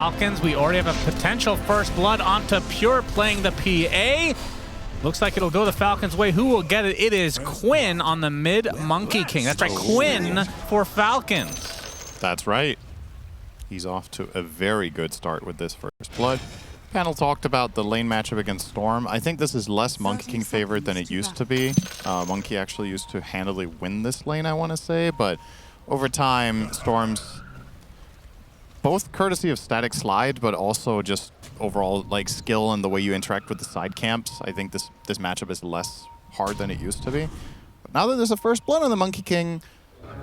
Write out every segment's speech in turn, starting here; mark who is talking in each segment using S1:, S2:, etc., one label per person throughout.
S1: Falcons, we already have a potential first blood onto Pure playing the PA. Looks like it'll go the Falcons' way. Who will get it? It is Quinn on the mid Monkey King. That's right, Quinn for Falcons.
S2: That's right. He's off to a very good start with this first blood. Panel talked about the lane matchup against Storm. I think this is less Monkey King favored than it used to be. Monkey actually used to handily win this lane, I want to say, but over time, Storm's both courtesy of static slide, but also just overall like skill and the way you interact with the side camps. I think this matchup is less hard than it used to be. But now that there's a first blood on the Monkey King,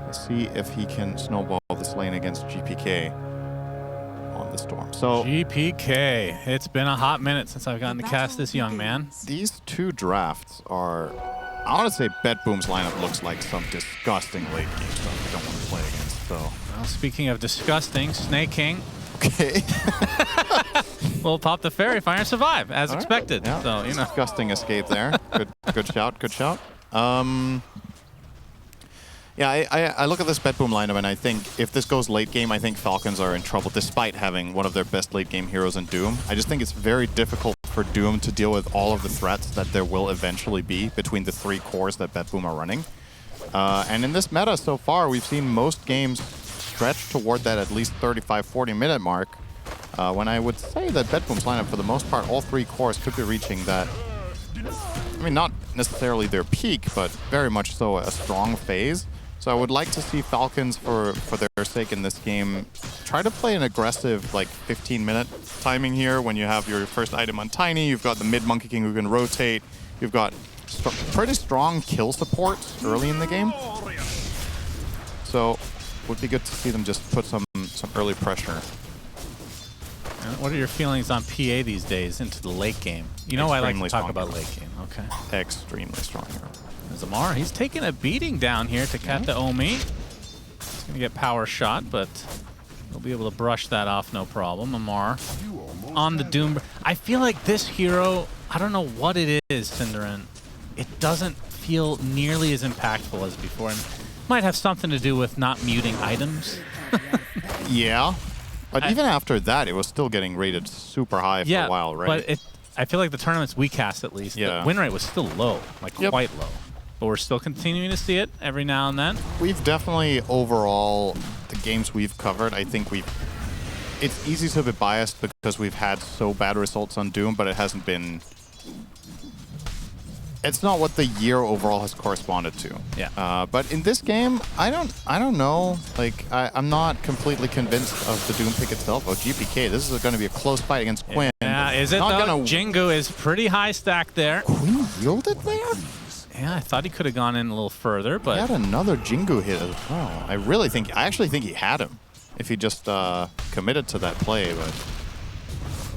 S2: let's see if he can snowball this lane against GPK on the Storm. So
S1: GPK, it's been a hot minute since I've gotten to cast this young man.
S2: These two drafts are, I want to say BetBoom's lineup looks like some disgusting late game stuff I don't want to play against. So.
S1: Well, speaking of disgusting, Snake King.
S2: Okay.
S1: We'll pop the Fairy Fire and survive, as expected.
S2: Yeah.
S1: So, you know.
S2: Disgusting escape there. Good shout, good shout. Yeah, I look at this BetBoom lineup and I think if this goes late game, I think Falcons are in trouble despite having one of their best late game heroes in Doom. I just think it's very difficult for Doom to deal with all of the threats that there will eventually be between the three cores that BetBoom are running. And in this meta so far, we've seen most games stretch toward that at least 35-40 minute mark. When I would say that BetBoom's lineup, for the most part, all three cores could be reaching that. I mean, not necessarily their peak, but very much so a strong phase. So I would like to see Falcons, for their sake in this game, try to play an aggressive, like, 15-minute timing here when you have your first item on Tiny. You've got the mid Monkey King who can rotate. You've got pretty strong kill support early in the game. So it would be good to see them just put some early pressure.
S1: What are your feelings on PA these days into the late game? You know I like to talk about late game. Okay.
S2: Extremely strong hero.
S1: Zamar, he's taking a beating down here to Kataomi. He's going to get power shot, but he'll be able to brush that off no problem. Amar on the Doom. I feel like this hero, I don't know what it is, Cinderin. It doesn't feel nearly as impactful as before. And might have something to do with not muting items.
S2: Yeah. But even after that, it was still getting rated super high for a while, right?
S1: But I feel like the tournaments we cast, at least, the win rate was still low, like quite low. But we're still continuing to see it every now and then.
S2: We've definitely, overall, the games we've covered, I think it's easy to be biased because we've had so bad results on Doom, but it hasn't been... It's not what the year overall has corresponded to.
S1: Yeah.
S2: But in this game, I don't know. Like, I'm not completely convinced of the Doom pick itself. Oh, GPK, this is going to be a close fight against Quinn.
S1: Yeah, is it though? Jingu is pretty high stack there.
S2: Quinn yielded there?
S1: Yeah, I thought he could have gone in a little further, but...
S2: He had another Jingu hit as well. I actually think he had him if he just committed to that play, but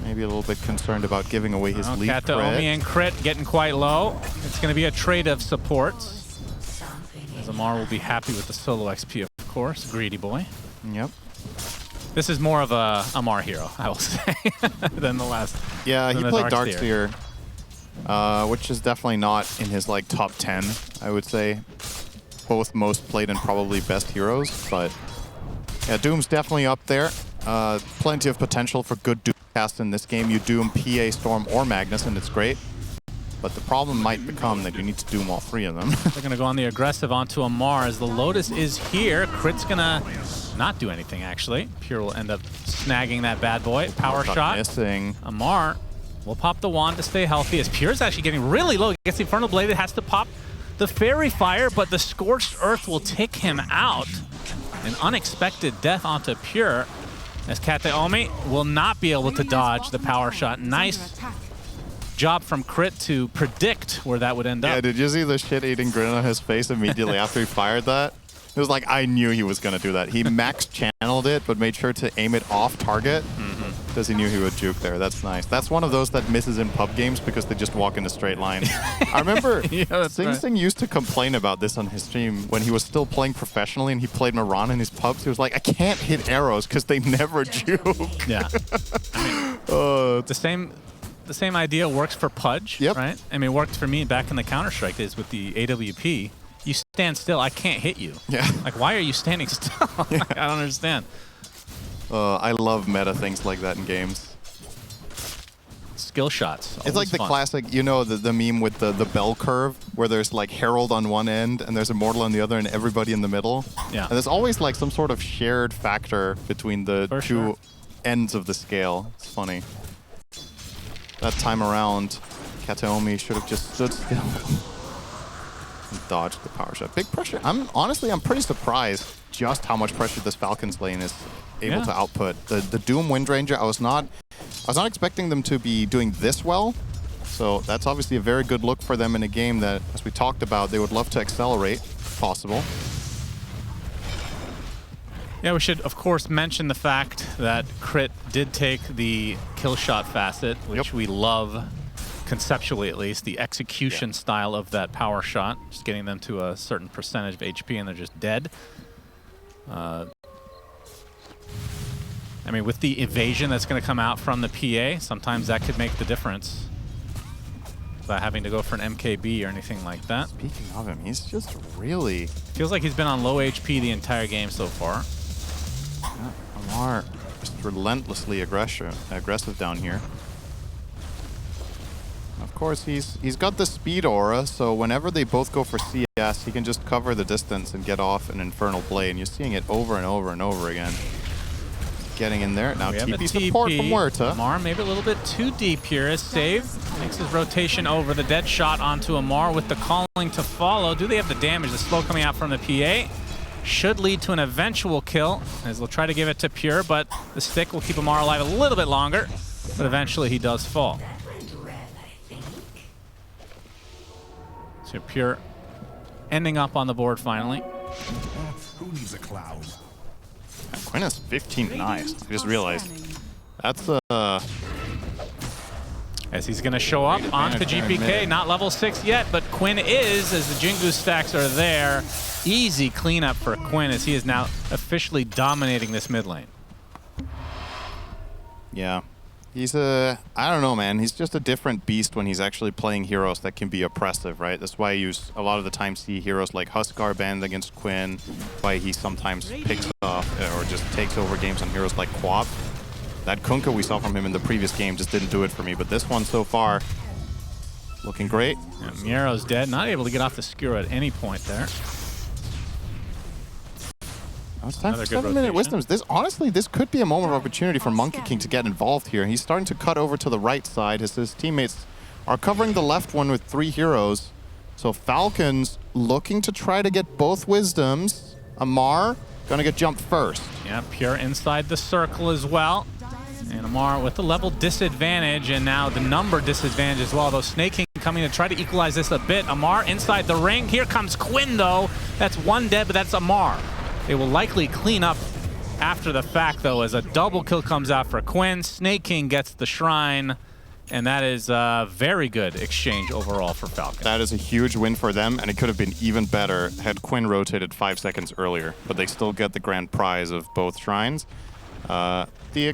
S2: maybe a little bit concerned about giving away his lead crit.
S1: Kataomi and crit getting quite low. It's going to be a trade of supports. As Amar will be happy with the solo XP, of course. Greedy boy.
S2: Yep.
S1: This is more of a Amar hero, I will say, than the last.
S2: Yeah, he played Darkseer. Which is definitely not in his like top 10, I would say. Both most played and probably best heroes, but yeah, Doom's definitely up there. Plenty of potential for good Doom cast in this game. You Doom, PA, Storm, or Magnus, and it's great. But the problem might become that you need to Doom all three of them.
S1: They're going to go on the aggressive onto Amar as the Lotus is here. Crit's going to not do anything, actually. Pure will end up snagging that bad boy. Power shot.
S2: Missing.
S1: Amar will pop the wand to stay healthy as Pure's actually getting really low. Gets the Infernal Blade. It has to pop the Fairy Fire, but the Scorched Earth will take him out. An unexpected death onto Pure as Kataomi will not be able to dodge the power shot. Nice job from Crit to predict where that would end up.
S2: Yeah, did you see the shit-eating grin on his face immediately after he fired that? It was like, I knew he was going to do that. He max channeled it, but made sure to aim it off target because he knew he would juke there. That's nice. That's one of those that misses in pub games because they just walk in a straight line. I remember Sing Sing used to complain about this on his stream when he was still playing professionally and he played Maran in his pubs. He was like, I can't hit arrows because they never juke.
S1: Yeah. I mean, the same idea works for Pudge, right? I mean, it worked for me back in the Counter-Strike days with the AWP. You stand still, I can't hit you.
S2: Yeah.
S1: Like, why are you standing still? Like, I don't understand.
S2: I love meta things like that in games.
S1: Skill shots.
S2: It's like the classic, you know, the meme with the bell curve, where there's like Herald on one end and there's Immortal on the other and everybody in the middle.
S1: Yeah.
S2: And there's always like some sort of shared factor between the two ends of the scale. It's funny. That time around, Kataomi should have just stood still and dodged the power shot. Big pressure. Honestly, I'm pretty surprised just how much pressure this Falcons lane is able to output. The Doom Wind Ranger, I was not expecting them to be doing this well. So that's obviously a very good look for them in a game that, as we talked about, they would love to accelerate if possible.
S1: Yeah, we should, of course, mention the fact that Crit did take the kill shot facet, which we love, conceptually at least, the execution style of that power shot, just getting them to a certain percentage of HP and they're just dead. I mean, with the evasion that's going to come out from the PA, sometimes that could make the difference without having to go for an MKB or anything like that.
S2: Speaking of him, he's just really...
S1: Feels like he's been on low HP the entire game so far.
S2: Yeah, Amar just relentlessly aggressive down here. Of course, he's got the speed aura, so whenever they both go for CS, he can just cover the distance and get off an Infernal Blade. And you're seeing it over and over and over again. Getting in there. Now TP support from Huerta.
S1: Amar maybe a little bit too deep here as save. Makes his rotation over. The dead shot onto Amar with the calling to follow. Do they have the damage? The slow coming out from the PA should lead to an eventual kill as they'll try to give it to Pure, but the stick will keep Amar alive a little bit longer, but eventually he does fall. So Pure ending up on the board finally.
S3: Who needs a cloud?
S2: Quinn has 15 knives. I just realized. That's
S1: as he's going to show up onto GPK, not level 6 yet, but Quinn is, as the Jingu stacks are there. Easy cleanup for Quinn as he is now officially dominating this mid lane.
S2: Yeah. He's I don't know, man. He's just a different beast when he's actually playing heroes that can be oppressive, right? That's why you a lot of the time see heroes like Huskar banned against Quinn, why he sometimes picks off or just takes over games on heroes like Quap. That Kunkka we saw from him in the previous game just didn't do it for me, but this one so far, looking great.
S1: Yeah, Miero's dead, not able to get off the skewer at any point there.
S2: Now it's time for 7-minute wisdoms. Honestly, this could be a moment of opportunity for Monkey King to get involved here. He's starting to cut over to the right side as his teammates are covering the left one with 3 heroes. So Falcons looking to try to get both wisdoms. Amar gonna get jumped first.
S1: Yeah, Pure inside the circle as well. And Amar with the level disadvantage and now the number disadvantage as well. Though Snake King coming to try to equalize this a bit. Amar inside the ring. Here comes Quinn though. That's one dead, but that's Amar. They will likely clean up after the fact, though, as a double kill comes out for Quinn. Snake King gets the shrine, and that is a very good exchange overall for Falcons.
S2: That is a huge win for them, and it could have been even better had Quinn rotated 5 seconds earlier. But they still get the grand prize of both shrines. At the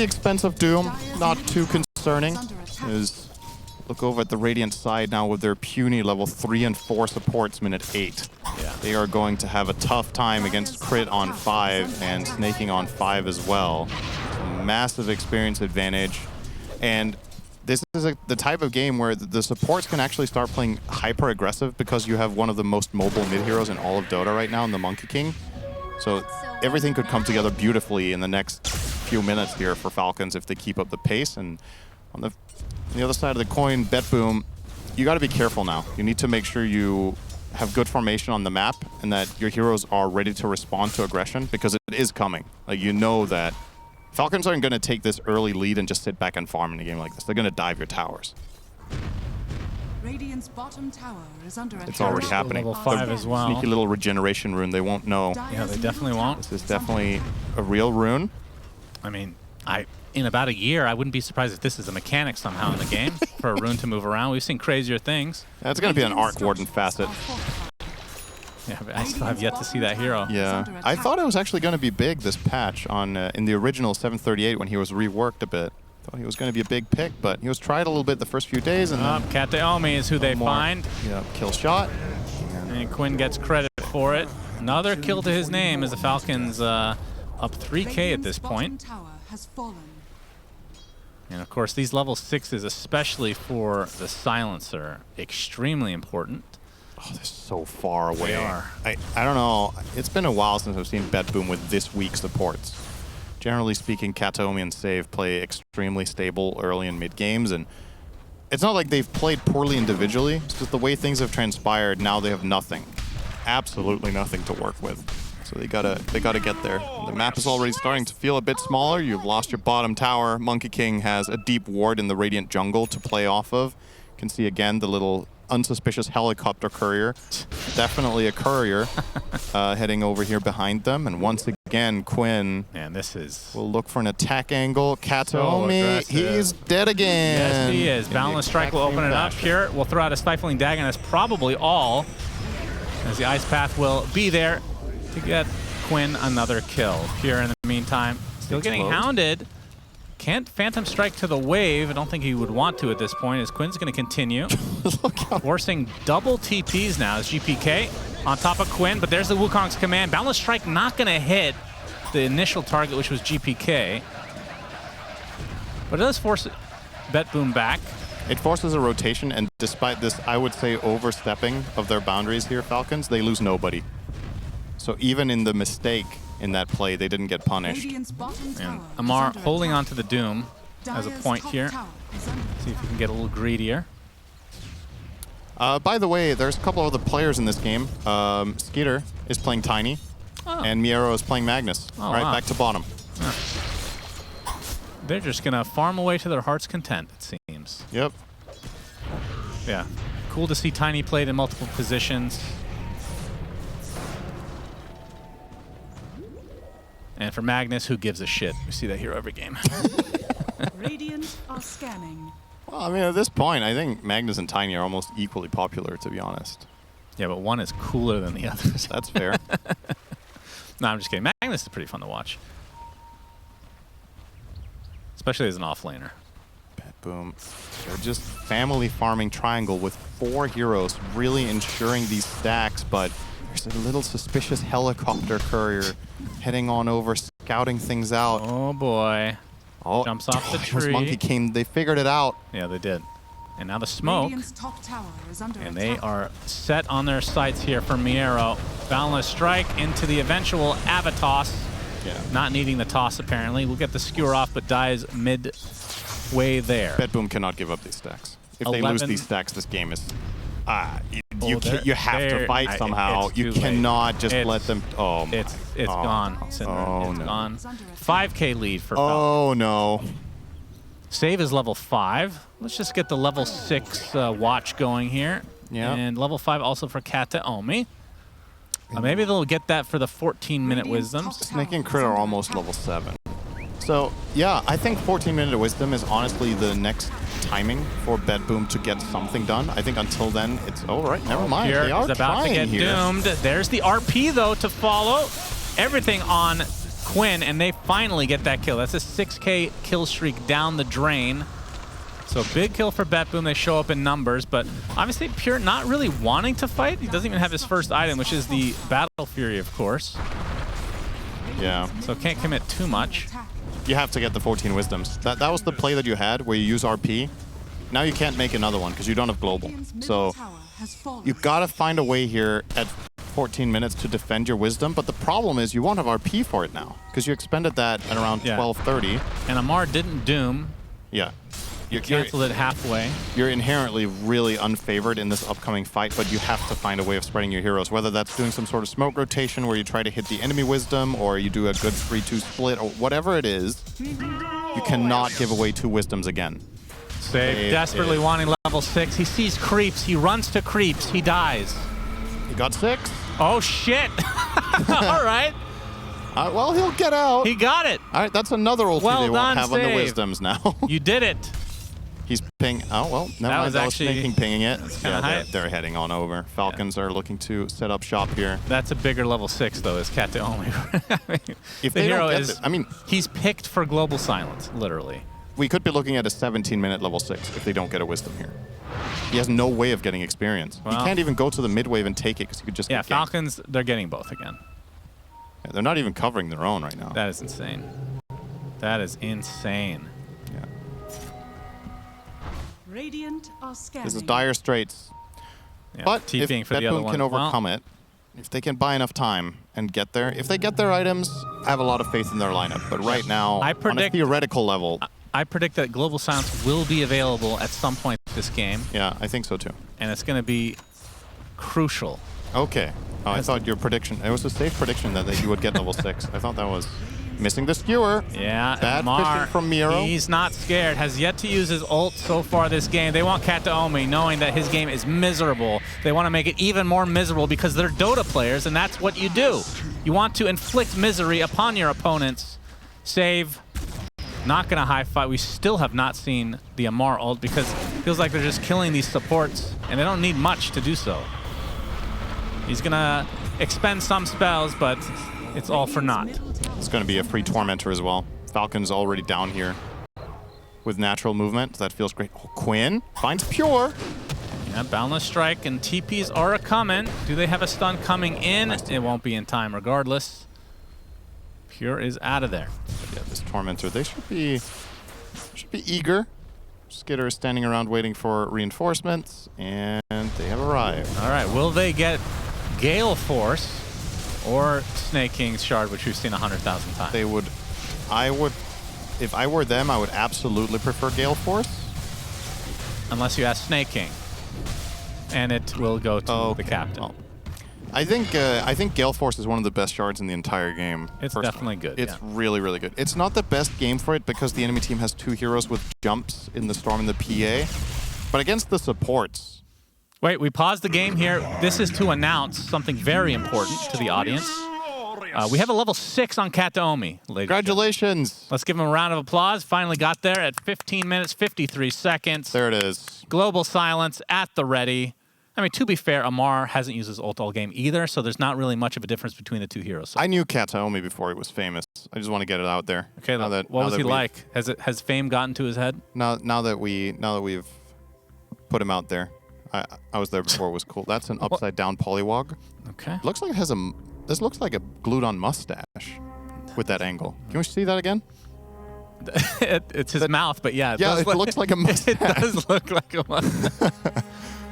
S2: expense of Doom, not too concerning. Look over at the Radiant side now with their puny level 3 and 4 supports minute 8.
S1: Yeah.
S2: They are going to have a tough time against Crit on 5 and Snaking on 5 as well. Massive experience advantage. And this is the type of game where the supports can actually start playing hyper-aggressive because you have one of the most mobile mid-heroes in all of Dota right now in the Monkey King. So everything could come together beautifully in the next few minutes here for Falcons if they keep up the pace. And on the other side of the coin, BetBoom, you got to be careful now. You need to make sure you have good formation on the map and that your heroes are ready to respond to aggression because it is coming. Like, you know that Falcons aren't going to take this early lead and just sit back and farm in a game like this. They're going to dive your towers.
S4: Radiant's bottom tower is under attack.
S2: It's already happening.
S1: Level 5 as well.
S2: Sneaky little regeneration rune. They won't know.
S1: Yeah, they definitely won't.
S2: This is definitely a real rune.
S1: I mean, in about a year, I wouldn't be surprised if this is a mechanic somehow in the game for a rune to move around. We've seen crazier things.
S2: That's going to be an Arc Warden facet.
S1: Yeah, but I still have yet to see that hero.
S2: Yeah, I thought it was actually going to be big this patch on in the original 738 when he was reworked a bit. Thought he was going to be a big pick, but he was tried a little bit the first few days. And
S1: Kataomi is who they find.
S2: Yeah, kill shot.
S1: And Quinn gets credit for it. Another kill to his name as the Falcons up 3K at this point.
S4: Tower has fallen.
S1: And of course, these level 6s, especially for the silencer, extremely important.
S2: Oh, they're so far away.
S1: They are.
S2: I don't know. It's been a while since I've seen BetBoom with this weak supports. Generally speaking, Kataomi and Save play extremely stable early and mid games, and it's not like they've played poorly individually. It's just the way things have transpired. Now they have nothing, absolutely nothing to work with. So they gotta get there. The map is already starting to feel a bit smaller. You've lost your bottom tower. Monkey King has a deep ward in the Radiant jungle to play off of. You can see again the little unsuspicious helicopter courier. Definitely a courier heading over here behind them. And once again, Quinn will look for an attack angle. Kataomi, he's dead again.
S1: Yes, he is. Boundless Strike will open it up here. We'll throw out a Stifling Dagger, and that's probably all, as the Ice Path will be there to get Quinn another kill. Pure in the meantime, still getting hounded. Can't Phantom Strike to the wave. I don't think he would want to at this point, as Quinn's going to continue. Forcing double TPs now as GPK on top of Quinn, but there's the Wukong's command. Boundless Strike not going to hit the initial target, which was GPK. But it does force BetBoom back.
S2: It forces a rotation, and despite this, I would say, overstepping of their boundaries here, Falcons, they lose nobody. So even in the mistake in that play, they didn't get punished.
S1: And Amar holding on to the Doom as a point here. See if we can get a little greedier.
S2: By the way, there's a couple of other players in this game. Skeeter is playing Tiny, and Miero is playing Magnus. All right, back to bottom.
S1: They're just going to farm away to their heart's content, it seems.
S2: Yep.
S1: Yeah. Cool to see Tiny played in multiple positions. And for Magnus, who gives a shit? We see that hero every game.
S4: Radiant are scanning.
S2: Well, I mean, at this point, I think Magnus and Tiny are almost equally popular, to be honest.
S1: Yeah, but one is cooler than the others.
S2: That's fair.
S1: No, I'm just kidding. Magnus is pretty fun to watch. Especially as an offlaner.
S2: BetBoom. They're just family farming triangle with 4 heroes, really ensuring these stacks, but there's a little suspicious helicopter courier heading on over, scouting things out.
S1: Oh boy.
S2: Oh,
S1: jumps off the
S2: it was
S1: tree.
S2: Monkey King. They figured it out.
S1: Yeah, they did. And now the smoke.
S4: Top tower is under
S1: And
S4: attack.
S1: they are set on their sights here for Miero. Boundless Strike into the eventual Avatos.
S2: Yeah.
S1: Not needing the toss, apparently. We'll get the skewer off, but dies midway there.
S2: BetBoom cannot give up these stacks. If they lose these stacks, this game is... you have to fight somehow. You cannot just let them... Oh, my.
S1: It's gone, Cinder.
S2: Oh,
S1: it's
S2: no.
S1: gone. 5K lead for Falcons.
S2: Oh, no.
S1: Save is level 5. Let's just get the level 6 watch going here.
S2: Yeah.
S1: And level 5 also for Kataomi. Maybe they'll get that for the 14-minute wisdoms.
S2: Snake and Crit are almost level 7. So, yeah, I think 14-minute wisdom is honestly the next timing for BetBoom to get something done. I think until then, it's all right. Never mind.
S1: Here
S2: They are
S1: is about to get doomed. There's the RP, though, to follow. Everything on Quinn, and they finally get that kill. That's a 6K kill streak down the drain. So big kill for BetBoom. They show up in numbers, but obviously Pure not really wanting to fight. He doesn't even have his first item, which is the Battle Fury, of course.
S2: Yeah.
S1: So can't commit too much.
S2: You have to get the 14 wisdoms. That was the play that you had where you use RP. Now you can't make another one because you don't have global. So you've got to find a way here at 14 minutes to defend your wisdom, but the problem is you won't have RP for it now because you expended that at around 12:30.
S1: And Amar didn't doom.
S2: Yeah.
S1: You canceled it halfway.
S2: You're inherently really unfavored in this upcoming fight, but you have to find a way of spreading your heroes, whether that's doing some sort of smoke rotation where you try to hit the enemy wisdom, or you do a good 3-2 split, or whatever it is. You cannot give away 2 wisdoms again.
S1: Save desperately wanting level 6. He sees creeps. He runs to creeps. He dies.
S2: He got 6.
S1: Oh, shit. All right.
S2: Well, he'll get out.
S1: He got it.
S2: All right, that's another ulti they won't have on the wisdoms now.
S1: You did it.
S2: He's ping. Oh, well, never mind. That was Snake pinging it.
S1: Yeah,
S2: they're heading on over. Falcons are looking to set up shop here.
S1: That's a bigger level 6, though, is Kataomi.
S2: If
S1: the
S2: they
S1: hero
S2: don't get
S1: is,
S2: it, I mean,
S1: he's picked for global silence, literally.
S2: We could be looking at a 17-minute level 6 if they don't get a wisdom here. He has no way of getting experience.
S1: Well,
S2: he can't even go to the mid wave and take it because he could just get ganked.
S1: Falcons, they're getting both again.
S2: Yeah, they're not even covering their own right now.
S1: That is insane. That is insane.
S2: Yeah.
S4: Radiant are scanning.
S2: This is dire straits.
S1: Yeah,
S2: But if
S1: TPing for the other
S2: BetBoom
S1: one.
S2: can overcome
S1: Well,
S2: it, if they can buy enough time and get there, if they get their items, I have a lot of faith in their lineup. But right now,
S1: I
S2: on a
S1: predict-
S2: theoretical level,
S1: I predict that Global Silence will be available at some point this game,
S2: yeah, I think so too.
S1: and it's going to be crucial.
S2: Okay. Oh, I thought your prediction, it was a safe prediction that you would get level 6. I thought that was missing the skewer.
S1: Yeah,
S2: Bad
S1: Mar,
S2: fishing from Miro.
S1: he's not scared. Has yet to use his ult so far this game. They want Kataomi, knowing that his game is miserable. They want to make it even more miserable because they're Dota players, and that's what you do. You want to inflict misery upon your opponents. Save. Not gonna high five. We still have not seen the Amar ult because it feels like they're just killing these supports, and they don't need much to do so. He's gonna expend some spells, but it's all for naught.
S2: It's going to be a free Tormentor as well. Falcon's already down here with natural movement. That feels great. Oh, Quinn finds Pure.
S1: Yeah, Boundless Strike and TPs are a-coming. Do they have a stun coming in? It won't be in time regardless. Pure is out of there.
S2: Yeah, this Tormentor, they should be eager. Skitter is standing around waiting for reinforcements, and they have arrived.
S1: All right, will they get Gale Force or Snake King's Shard, which we've seen 100,000 times?
S2: They would, if I were them, I would absolutely prefer Gale Force.
S1: Unless you ask Snake King. And it will go to the captain.
S2: Well, I think Gale Force is one of the best shards in the entire game.
S1: It's
S2: personally.
S1: definitely good.
S2: It's
S1: yeah.
S2: really, really good. It's not the best game for it because the enemy team has 2 heroes with jumps in the Storm and the PA. But against the supports,
S1: Wait, we paused the game here. This is to announce something very important to the audience. We have a level 6 on Kataomi.
S2: congratulations.
S1: Let's give him a round of applause. Finally got there at 15 minutes, 53 seconds.
S2: There it is.
S1: Global Silence at the ready. I mean, to be fair, Amar hasn't used his ult all game either, so there's not really much of a difference between the two heroes. So
S2: I knew Kataomi before he was famous. I just want to get it out there.
S1: okay, what was he like? Has fame gotten to his head?
S2: Now that we've put him out there, I was there before. It was cool. That's an upside down polywog.
S1: Okay.
S2: Looks like it has a. This looks like a glued on mustache with that angle. Can we see that again?
S1: It's his mouth, but yeah.
S2: Yeah, it looks like a mustache.
S1: It does look like a mustache.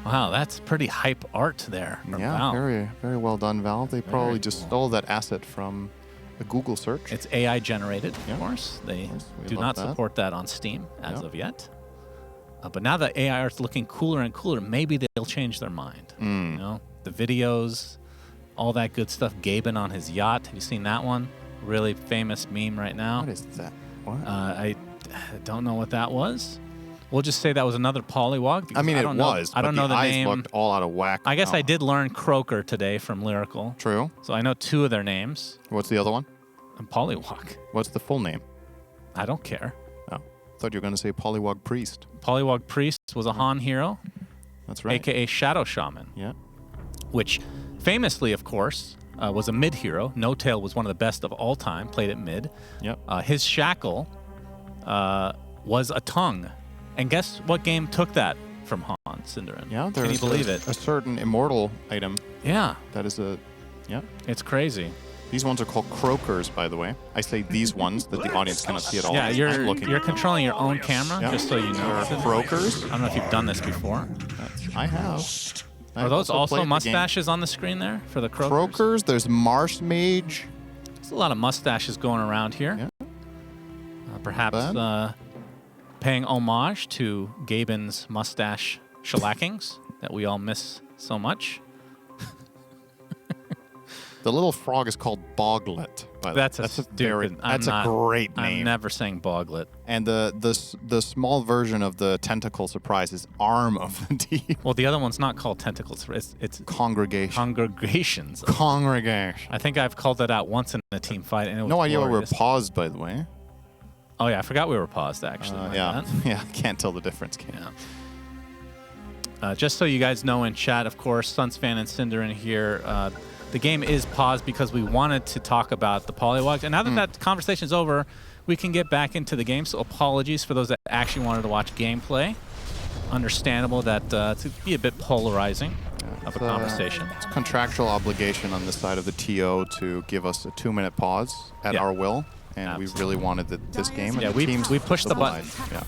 S1: Wow, that's pretty hype art there. From
S2: Yeah,
S1: Valve.
S2: very, very well done, Valve. They probably just stole that asset from a Google search.
S1: It's AI generated,
S2: Yeah.
S1: of course. They
S2: Of course, we
S1: do
S2: love
S1: not
S2: that.
S1: support that on Steam as
S2: Yeah.
S1: of yet. But now that AI art's looking cooler and cooler, maybe they'll change their mind. You know, the videos, all that good stuff. Gaben on his yacht. Have you seen that one? Really famous meme right now.
S2: What is that? What?
S1: I don't know what that was. We'll just say that was another polywog.
S2: I
S1: because
S2: mean,
S1: I
S2: it
S1: don't know,
S2: was.
S1: I don't
S2: but
S1: know the
S2: eyes
S1: name.
S2: looked all out of whack.
S1: I guess I
S2: now.
S1: did learn Croaker today from Lyrical.
S2: True.
S1: So I know 2 of their names.
S2: What's the other one?
S1: And Polywog.
S2: What's the full name?
S1: I don't care.
S2: Oh, thought you were going to say Polywog Priest.
S1: Polywog Priest was a Han hero,
S2: That's right.
S1: aka Shadow Shaman,
S2: Yeah.
S1: which famously, of course, was a mid hero. No Tail was one of the best of all time, played at mid.
S2: Yep.
S1: His shackle was a tongue. And guess what game took that from Han Sindarin?
S2: Yeah.
S1: Can you believe it?
S2: A certain immortal item
S1: Yeah,
S2: that is a. Yeah.
S1: it's crazy.
S2: These ones are called croakers, by the way. I say these ones that the audience cannot see at all.
S1: Yeah,
S2: I'm
S1: you're
S2: looking.
S1: controlling your own camera,
S2: Yeah.
S1: just so you know.
S2: They're croakers.
S1: I don't know if you've done this before.
S2: I have.
S1: Are
S2: I've
S1: those also
S2: played the game.
S1: mustaches on the screen there for the Croakers?
S2: Croakers. There's Marsh Mage.
S1: There's a lot of mustaches going around here.
S2: Yeah.
S1: Perhaps paying homage to Gaben's mustache shellackings that we all miss so much.
S2: The little frog is called Boglet. By the way.
S1: That's a stupid.
S2: That's a great name.
S1: I'm never saying Boglet.
S2: And the small version of the tentacle surprise is Arm of the Deep.
S1: Well, the other one's not called tentacles. It's
S2: Congregation.
S1: congregations.
S2: Congregation.
S1: I think I've called that out once in a team fight, and it was
S2: No idea why we were
S1: glorious.
S2: paused, by the way.
S1: Oh yeah, I forgot we were paused actually. My
S2: Yeah,
S1: bad.
S2: yeah. Can't tell the difference. Can you?
S1: Yeah. Just so you guys know in chat, of course, Sunsfan and Cinderin here. The game is paused because we wanted to talk about the polywogs. And now that that conversation's over, we can get back into the game. So apologies for those that actually wanted to watch gameplay. Understandable that to be a bit polarizing. of a conversation.
S2: It's a contractual obligation on this side of the TO to give us a 2-minute pause at our will, and we really wanted this game. And
S1: Yeah,
S2: the teams
S1: we pushed the button.
S2: Yeah.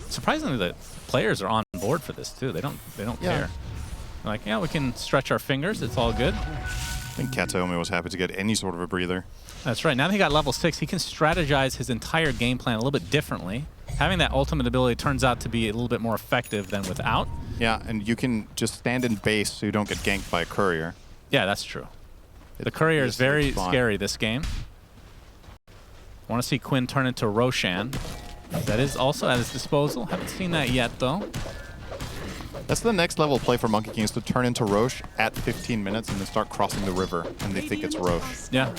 S1: Surprisingly, the players are on board for this too. They don't care. They're like, yeah, we can stretch our fingers. It's all good.
S2: I think Kataomi was happy to get any sort of a breather.
S1: That's right. Now that he got level 6, he can strategize his entire game plan a little bit differently. Having that ultimate ability turns out to be a little bit more effective than without.
S2: Yeah, and you can just stand in base so you don't get ganked by a courier.
S1: Yeah, that's true. The courier is very scary this game. I want to see Quinn turn into Roshan. That is also at his disposal. Haven't seen that yet, though.
S2: That's the next level play for Monkey King, is to turn into Roche at 15 minutes and then start crossing the river, and they think it's Roche.
S1: Yeah.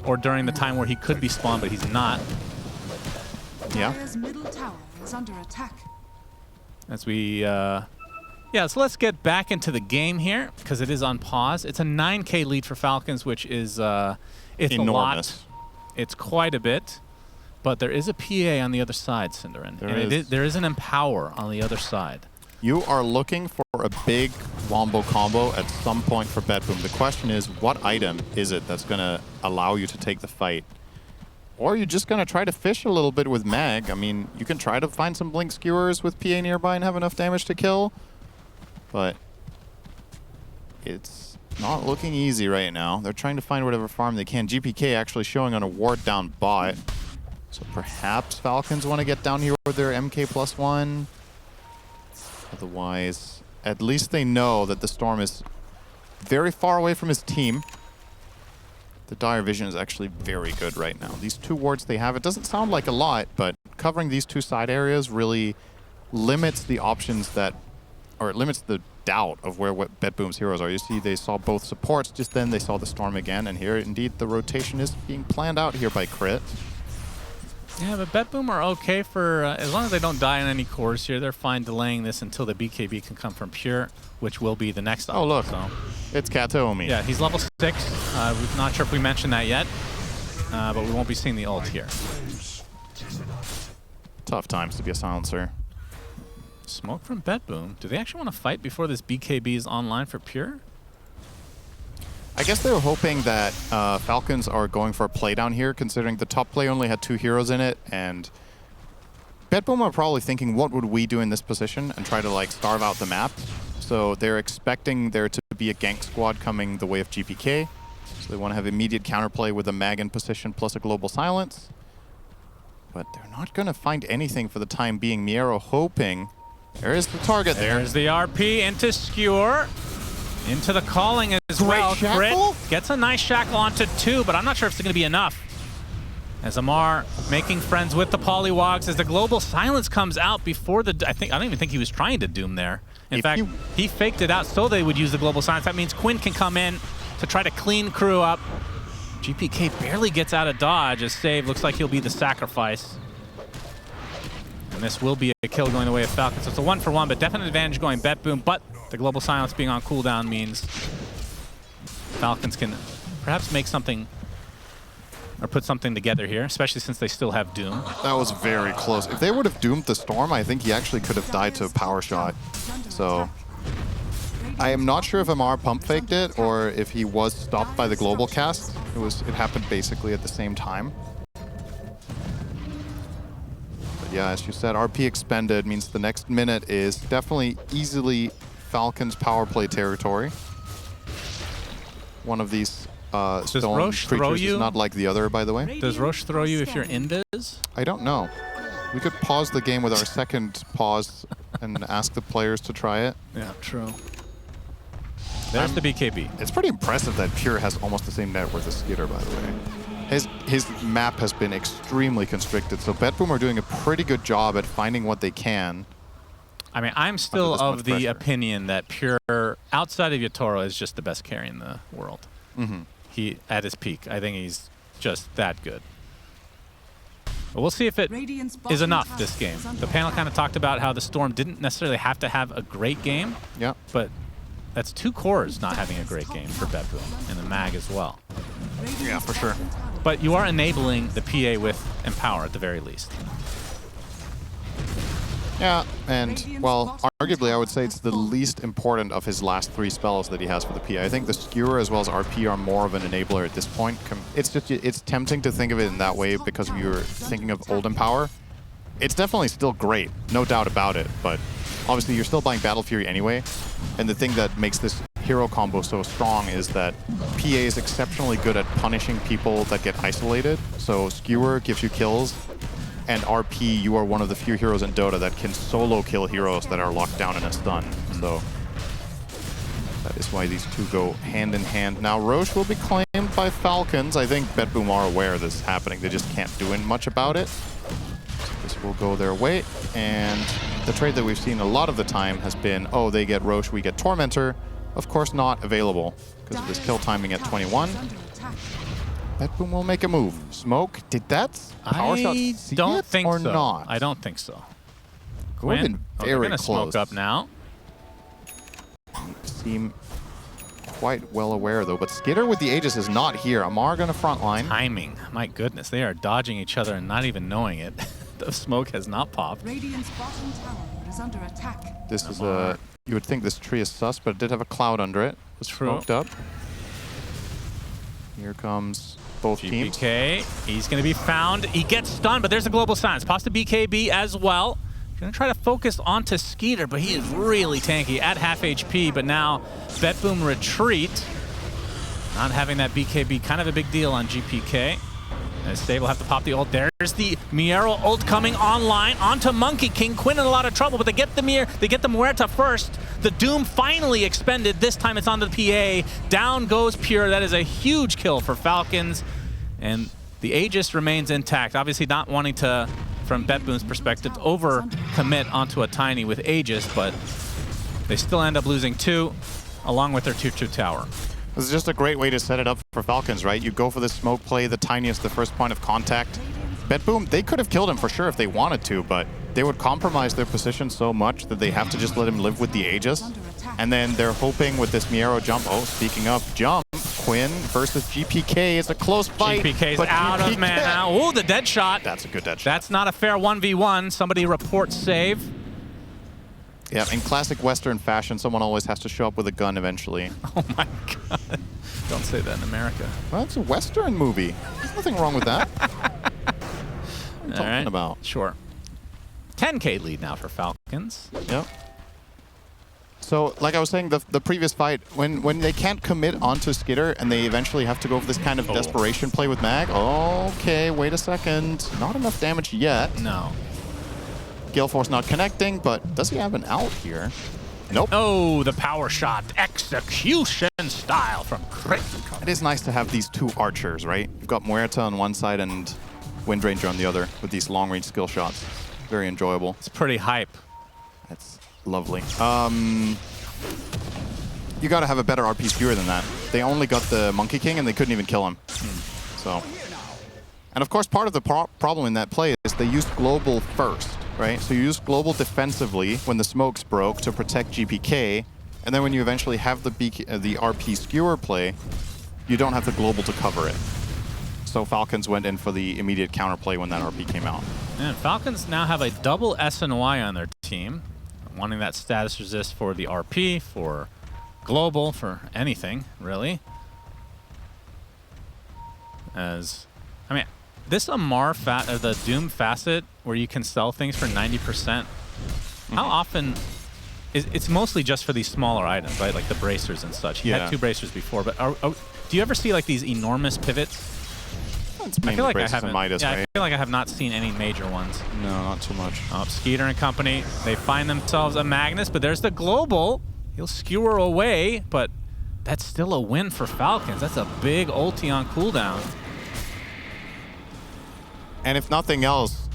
S1: Or during the time where he could be spawned, but he's not.
S2: Yeah.
S4: Dire's middle tower is under attack.
S1: As we, yeah, so let's get back into the game here, because it is on pause. It's a 9K lead for Falcons, which is, it's
S2: enormous.
S1: A lot. It's quite a bit. But there is a PA on the other side, Cinderin. There is an Empower on the other side.
S2: You are looking for a big wombo combo at some point for BetBoom. The question is, what item is it that's going to allow you to take the fight? Or are you just going to try to fish a little bit with Mag? I mean, you can try to find some Blink Skewers with PA nearby and have enough damage to kill. But it's not looking easy right now. They're trying to find whatever farm they can. GPK actually showing on a ward down bot. So perhaps Falcons want to get down here with their MK+1. Otherwise, at least they know that the Storm is very far away from his team. The Dire Vision is actually very good right now. These 2 wards they have, it doesn't sound like a lot, but covering these 2 side areas really limits the options that, or it limits the doubt of where what BetBoom's heroes are. You see they saw both supports, just then they saw the Storm again, and here indeed the rotation is being planned out here by Crit.
S1: Yeah, but BetBoom are okay for, as long as they don't die in any cores here, they're fine delaying this until the BKB can come from Pure, which will be the next option.
S2: Oh, look.
S1: So.
S2: It's Kataomi.
S1: Yeah, he's level 6. We're not sure if we mentioned that yet, but we won't be seeing the ult here.
S2: Tough times to be a silencer.
S1: Smoke from BetBoom. Do they actually want to fight before this BKB is online for Pure?
S2: I guess they were hoping that Falcons are going for a play down here, considering the top play only had 2 heroes in it, and BetBoom are probably thinking, what would we do in this position, and try to like starve out the map. So they're expecting there to be a gank squad coming the way of GPK. So they want to have immediate counterplay with a mag in position plus a global silence. But they're not going to find anything for the time being. Miero hoping. There is the target there.
S1: There's the RP into Skewer. Into the calling as
S2: Great
S1: well.
S2: shackle.
S1: Crit gets a nice shackle onto 2, but I'm not sure if it's going to be enough. As Amar making friends with the Polywogs as the global silence comes out before the... I don't even think he was trying to Doom there. In fact, he faked it out so they would use the global silence. That means Quinn can come in to try to clean crew up. GPK barely gets out of dodge as Save looks like he'll be the sacrifice. And this will be a kill going the way of Falcons. So it's a 1-for-1, but definite advantage going BetBoom. But the global silence being on cooldown means Falcons can perhaps make something or put something together here, especially since they still have Doom.
S2: That was very close. If they would have doomed the Storm, I think he actually could have died to a power shot. So I am not sure if Amar pump faked it or if he was stopped by the global cast. It happened basically at the same time. But yeah, as you said, RP expended means the next minute is definitely easily Falcons power play territory. One of these stone
S1: Roche throw
S2: creatures
S1: you?
S2: is not like the other, by the way.
S1: Does Roche throw you if you're invis?
S2: I don't know. We could pause the game with our second pause and ask the players to try it.
S1: Yeah, true. There's the BKB.
S2: It's pretty impressive that Pure has almost the same net worth as Skitter, by the way. His map has been extremely constricted, so BetBoom are doing a pretty good job at finding what they can.
S1: I mean, I'm still of the opinion that Pure, outside of Yatoro, is just the best carry in the world.
S2: Mm-hmm.
S1: He, at his peak, I think he's just that good. But we'll see if it is enough this game. The panel kind of talked about how the Storm didn't necessarily have to have a great game.
S2: Yeah.
S1: But that's 2 cores not having a great game for BetBoom, and the Mag as well.
S2: Yeah, for sure.
S1: But you are enabling the PA with Empower at the very least.
S2: Yeah, and, well, arguably I would say it's the least important of his last 3 spells that he has for the P. I think the Skewer as well as RP are more of an enabler at this point. It's tempting to think of it in that way because you're thinking of Old Empower. It's definitely still great, no doubt about it, but obviously you're still buying Battle Fury anyway, and the thing that makes this hero combo so strong is that PA is exceptionally good at punishing people that get isolated, so Skewer gives you kills, and RP, you are one of the few heroes in Dota that can solo kill heroes that are locked down in a stun. So that is why these two go hand in hand. Now Roche will be claimed by Falcons. I think BetBoom are aware this is happening. They just can't do much about it. So this will go their way. And the trade that we've seen a lot of the time has been, oh, they get Roche, we get Tormentor. Of course not available because of this kill timing at 21. BetBoom will make a move. Smoke, did that power shot see
S1: don't
S2: it
S1: think
S2: or
S1: so.
S2: not?
S1: I don't think so.
S2: Would have been
S1: they're
S2: very
S1: gonna
S2: close.
S1: smoke up now.
S2: Seem quite well aware though, but Skitter with the Aegis is not here. Amar gonna frontline.
S1: Timing, my goodness, they are dodging each other and not even knowing it. The smoke has not popped.
S4: Radiant's bottom tower is under attack.
S2: This is a. You would think this tree is sus, but it did have a cloud under it. It was smoked up. Here comes both teams.
S1: GPK, he's going to be found. He gets stunned, but there's a global silence. Pops to BKB as well. Going to try to focus onto Skeeter, but he is really tanky at half HP. But now BetBoom retreat. Not having that BKB, kind of a big deal on GPK. And Stable have to pop the ult. There's the Miero ult coming online onto Monkey King. Quinn in a lot of trouble, but they get the Muerta first. The Doom finally expended. This time it's on the PA. Down goes Pure. That is a huge kill for Falcons. And the Aegis remains intact. Obviously not wanting to, from BetBoom's perspective, over-commit onto a Tiny with Aegis, but they still end up losing 2, along with their tier 2 tower.
S2: This is just a great way to set it up for Falcons, right? You go for the smoke play, the tiniest, the first point of contact. BetBoom, they could have killed him for sure if they wanted to, but they would compromise their position so much that they have to just let him live with the Aegis. And then they're hoping with this Miero jump, oh, speaking of jump, Quinn versus GPK is a close fight.
S1: GPK's out of mana. Oh, the dead shot.
S2: That's a good dead shot.
S1: That's not a fair 1v1. Somebody report save.
S2: Yeah, in classic Western fashion, someone always has to show up with a gun eventually.
S1: Oh my god. Don't say that in America.
S2: Well, it's a Western movie. There's nothing wrong with that. What are you talking about?
S1: Sure. 10K lead now for Falcons.
S2: Yep. So, like I was saying, the previous fight, when they can't commit onto Skitter and they eventually have to go for this kind of desperation play with Mag, okay, wait a second. Not enough damage yet.
S1: No.
S2: Galeforce not connecting, but does he have an out here? Nope.
S1: Oh, the power shot. Execution style from Crit.
S2: It is nice to have these two archers, right? You've got Muerta on one side and Windranger on the other with these long-range skill shots. Very enjoyable.
S1: It's pretty hype.
S2: That's lovely. You got to have a better RP skewer than that. They only got the Monkey King and they couldn't even kill him. So, and of course, part of the problem in that play is they used global first, right? So you use global defensively when the smokes broke to protect GPK, and then when you eventually have the RP skewer play, you don't have the global to cover it. So Falcons went in for the immediate counterplay when that RP came out.
S1: And Falcons now have a double SNY on their team, wanting that status resist for the RP, for global, for anything, really. As, I mean, this Amar, the Doom facet, where you can sell things for 90%, how often, it's mostly just for these smaller items, right? Like the bracers and such. You had 2 bracers before, but do you ever see like these enormous pivots?
S2: It's mainly bracers and Midas,
S1: yeah,
S2: right?
S1: I feel like I have not seen any major ones.
S2: No, not too much.
S1: Skeeter and company, they find themselves a Magnus, but there's the global. He'll skewer away, but that's still a win for Falcons. That's a big ulti on cooldown.
S2: And if nothing else,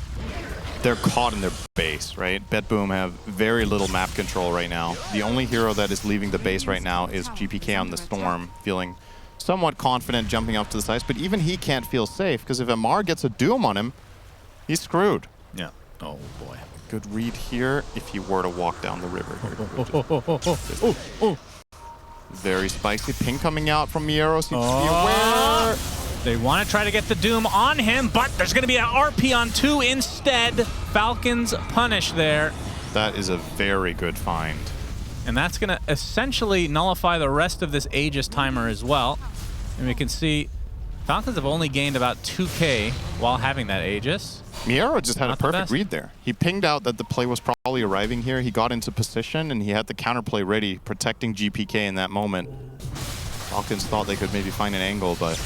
S2: they're caught in their base, right? BetBoom have very little map control right now. The only hero that is leaving the base right now is GPK on the Storm, feeling somewhat confident jumping up to the sides, but even he can't feel safe, because if Amar gets a Doom on him, he's screwed.
S1: Yeah. Oh, boy.
S2: Good read here if he were to walk down the river here. Very spicy ping coming out from Miero, seems to be aware.
S1: They want to try to get the Doom on him, but there's going to be an RP on 2 instead. Falcons punish there.
S2: That is a very good find.
S1: And that's going to essentially nullify the rest of this Aegis timer as well. And we can see Falcons have only gained about 2k while having that Aegis.
S2: Miero just had a
S1: Not the
S2: perfect
S1: best.
S2: read there. He pinged out that the play was probably arriving here. He got into position, and he had the counterplay ready, protecting GPK in that moment. Falcons thought they could maybe find an angle, but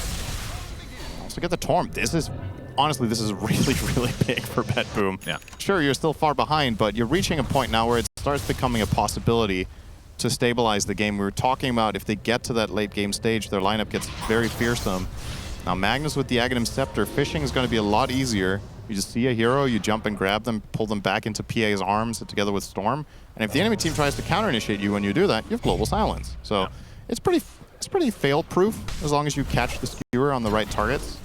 S2: also get the Torm. Honestly, this is really, really big for BetBoom.
S1: Yeah.
S2: Sure, you're still far behind, but you're reaching a point now where it starts becoming a possibility to stabilize the game. We were talking about if they get to that late game stage, their lineup gets very fearsome. Now, Magnus with the Aghanim Scepter, fishing is going to be a lot easier. You just see a hero, you jump and grab them, pull them back into PA's arms together with Storm. And if the enemy team tries to counter-initiate you when you do that, you have Global Silence. So it's pretty fail-proof as long as you catch the skewer on the right targets.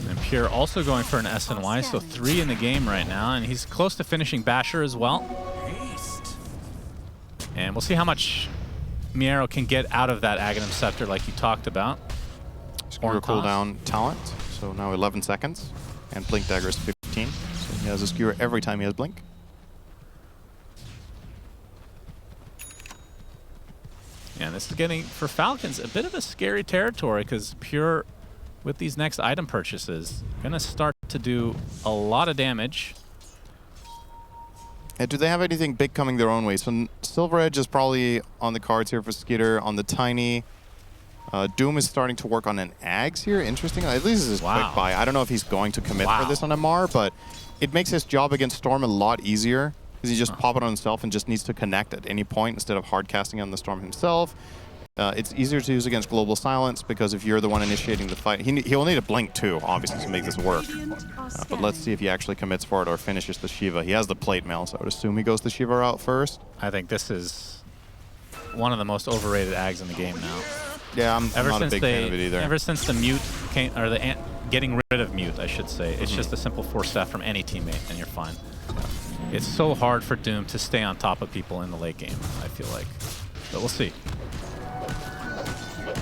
S1: And Pure also going for an SNY, so 3 in the game right now. And he's close to finishing Basher as well. And we'll see how much Miero can get out of that Aghanim Scepter like you talked about.
S2: Skewer cooldown talent, so now 11 seconds. And Blink Dagger is 15. So he has a skewer every time he has Blink.
S1: Yeah, this is getting, for Falcons, a bit of a scary territory because Pure, with these next item purchases, going to start to do a lot of damage.
S2: And do they have anything big coming their own way? So Silver Edge is probably on the cards here for Skitter. On the Tiny, Doom is starting to work on an Ags here. Interesting. At least this is quick buy. I don't know if he's going to commit for this on MR, but it makes his job against Storm a lot easier because he just pop it on himself and just needs to connect at any point instead of hard casting on the Storm himself. It's easier to use against Global Silence because if you're the one initiating the fight, he'll need a Blink too, obviously, to make this work. But let's see if he actually commits for it or finishes the Shiva. He has the plate mail, so I would assume he goes the Shiva route first.
S1: I think this is one of the most overrated Ags in the game now.
S2: Yeah, I'm not a big fan of it either.
S1: Ever since the mute came, or the getting rid of mute, I should say, it's just a simple 4-step from any teammate, and you're fine. It's so hard for Doom to stay on top of people in the late game, I feel like. But we'll see.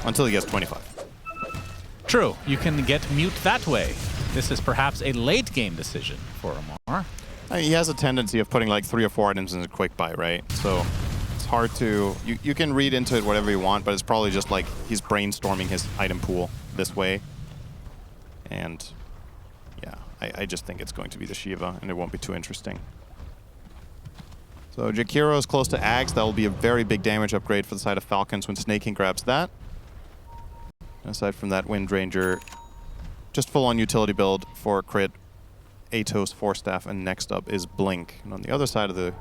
S2: Until he gets 25.
S1: True, you can get mute that way. This is perhaps a late game decision for Amar.
S2: I mean, he has a tendency of putting like 3 or 4 items in a quick buy, right? So it's hard to... You can read into it whatever you want, but it's probably just like he's brainstorming his item pool this way. And yeah, I just think it's going to be the Shiva, and it won't be too interesting. So Jakiro is close to Ags. That will be a very big damage upgrade for the side of Falcons when Snake King grabs that. Aside from that, Wind Ranger, just full-on utility build for crit, Atos, 4-staff, and next up is Blink. And on the other side of the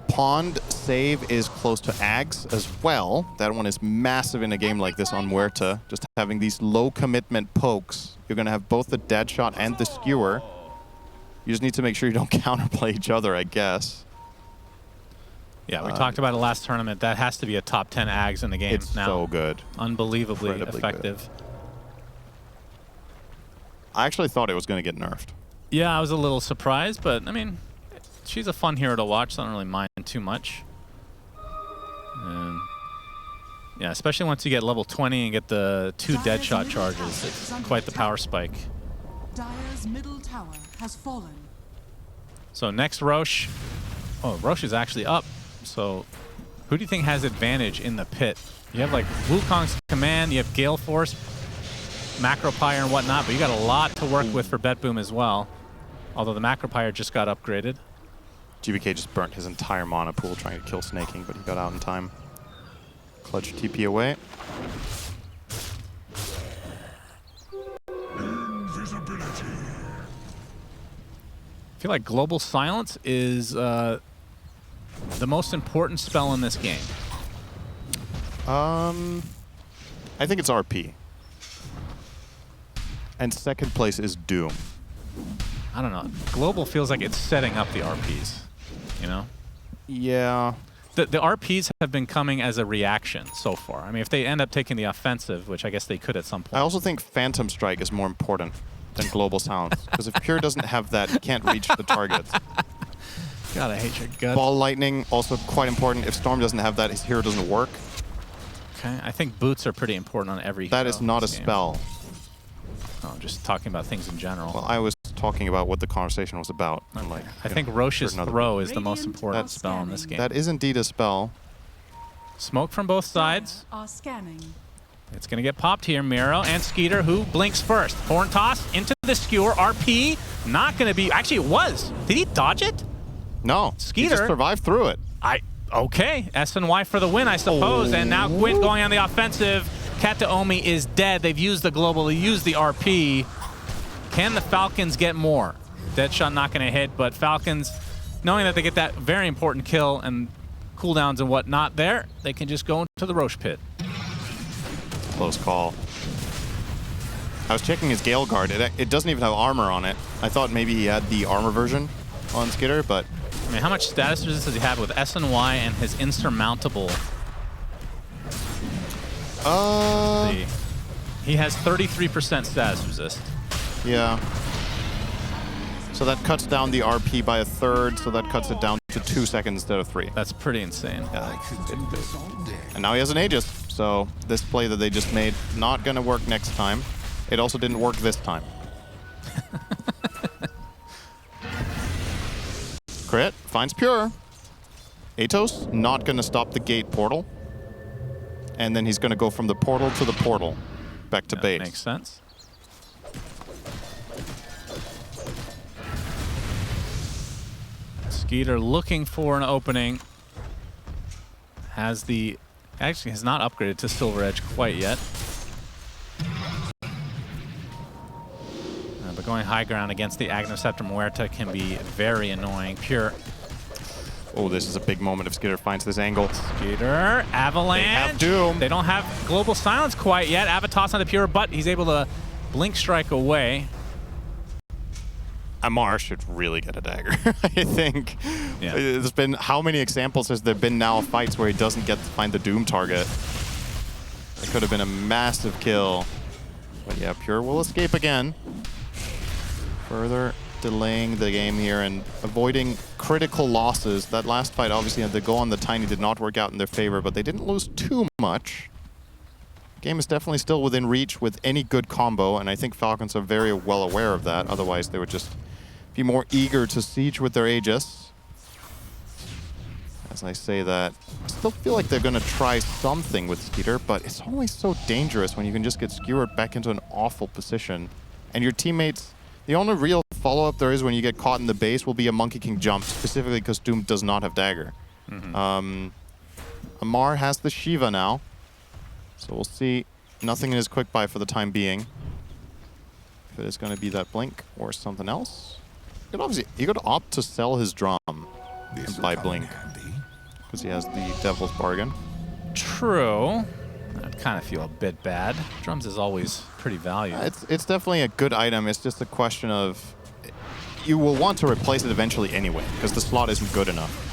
S2: pond, Save is close to Ags as well. That one is massive in a game like this on Muerta. Just having these low-commitment pokes. You're going to have both the dead shot and the skewer. You just need to make sure you don't counterplay each other, I guess.
S1: Yeah, we talked about it last tournament. That has to be a top 10 Ags in the game
S2: It's
S1: now.
S2: so good.
S1: Unbelievably
S2: Incredibly
S1: effective.
S2: good. I actually thought it was going to get nerfed.
S1: Yeah, I was a little surprised, but I mean, she's a fun hero to watch, so I don't really mind too much. And yeah, especially once you get level 20 and get the 2 dead shot charges. It's quite the power spike.
S4: Dire's middle tower has fallen.
S1: So next Roche. Oh, Roche is actually up. So who do you think has advantage in the pit? You have like Wukong's command, you have Gale Force, Macro Pyre and whatnot, but you got a lot to work with for BetBoom as well. Although the Macro Pyre just got upgraded.
S2: GBK just burnt his entire mana pool trying to kill Snake King, but he got out in time. Clutch TP away.
S3: Invisibility.
S1: I feel like Global Silence is the most important spell in this game.
S2: I think it's RP. And second place is Doom.
S1: I don't know. Global feels like it's setting up the RPs, you know?
S2: Yeah.
S1: The RPs have been coming as a reaction so far. I mean, if they end up taking the offensive, which I guess they could at some point.
S2: I also think Phantom Strike is more important than Global Silence. Because if Pure doesn't have that, he can't reach the targets.
S1: God, I hate your gut.
S2: Ball Lightning, also quite important. If Storm doesn't have that, his hero doesn't work.
S1: Okay, I think boots are pretty important on every hero
S2: That is not a
S1: in this game.
S2: spell.
S1: Oh, just talking about things in general.
S2: Well, I was talking about what the conversation was about.
S1: Okay.
S2: Like,
S1: I think Roche's throw is the most important
S4: That's
S1: spell in this game.
S2: that is indeed a spell.
S1: Smoke from both sides.
S4: Are scanning.
S1: It's going to get popped here. Miro and Skeeter, who blinks first. Horn toss into the skewer. RP, not going to be... Actually, it was. Did he dodge it?
S2: No.
S1: Skeeter.
S2: He just survived through it.
S1: Okay. SNY for the win, I suppose. And now Gwent going on the offensive. Kataomi is dead. They've used the global. They used the RP. Can the Falcons get more? Deadshot not going to hit, but Falcons, knowing that they get that very important kill and cooldowns and whatnot there, they can just go into the Roche pit.
S2: Close call. I was checking his Gale Guard. It doesn't even have armor on it. I thought maybe he had the armor version on Skitter, but...
S1: I mean, how much status resist does he have with SNY and his insurmountable? He has 33% status resist.
S2: Yeah. So that cuts down the RP by a third, so that cuts it down to 2 seconds instead of 3.
S1: That's pretty insane.
S2: Yeah. And now he has an Aegis, so this play that they just made, not gonna work next time. It also didn't work this time. Crit, finds Pure. Atos, not gonna stop the gate portal. And then he's gonna go from the portal to the portal, back to base.
S1: Makes sense. Skeeter looking for an opening. Actually has not upgraded to Silver Edge quite yet. But going high ground against the Agnosceptor Muerta can be very annoying. Pure.
S2: Oh, this is a big moment if Skeeter finds this angle.
S1: Skeeter, Avalanche.
S2: They have Doom.
S1: They don't have Global Silence quite yet. Avatos on the Pure, but he's able to blink strike away.
S2: Amar should really get a dagger, I think.
S1: Yeah.
S2: There's been, how many examples has there been now of fights where he doesn't get to find the Doom target? That could have been a massive kill. But yeah, Pure will escape again. Further delaying the game here and avoiding critical losses. That last fight, obviously, the go on the Tiny did not work out in their favor, but they didn't lose too much. Game is definitely still within reach with any good combo, and I think Falcons are very well aware of that. Otherwise, they would just be more eager to siege with their Aegis. As I say that, I still feel like they're going to try something with Skeeter, but it's always so dangerous when you can just get skewered back into an awful position. And your teammates, the only real follow-up there is when you get caught in the base will be a Monkey King jump, specifically because Doom does not have dagger. Amar has the Shiva now. So we'll see. Nothing in his quick buy for the time being. If it is going to be that blink or something else. He could opt to sell his drum and buy blink. Because he has the Devil's Bargain.
S1: True. I'd kind of feel a bit bad. Drums is always pretty valuable.
S2: It's definitely a good item. It's just a question of... You will want to replace it eventually anyway, because the slot isn't good enough.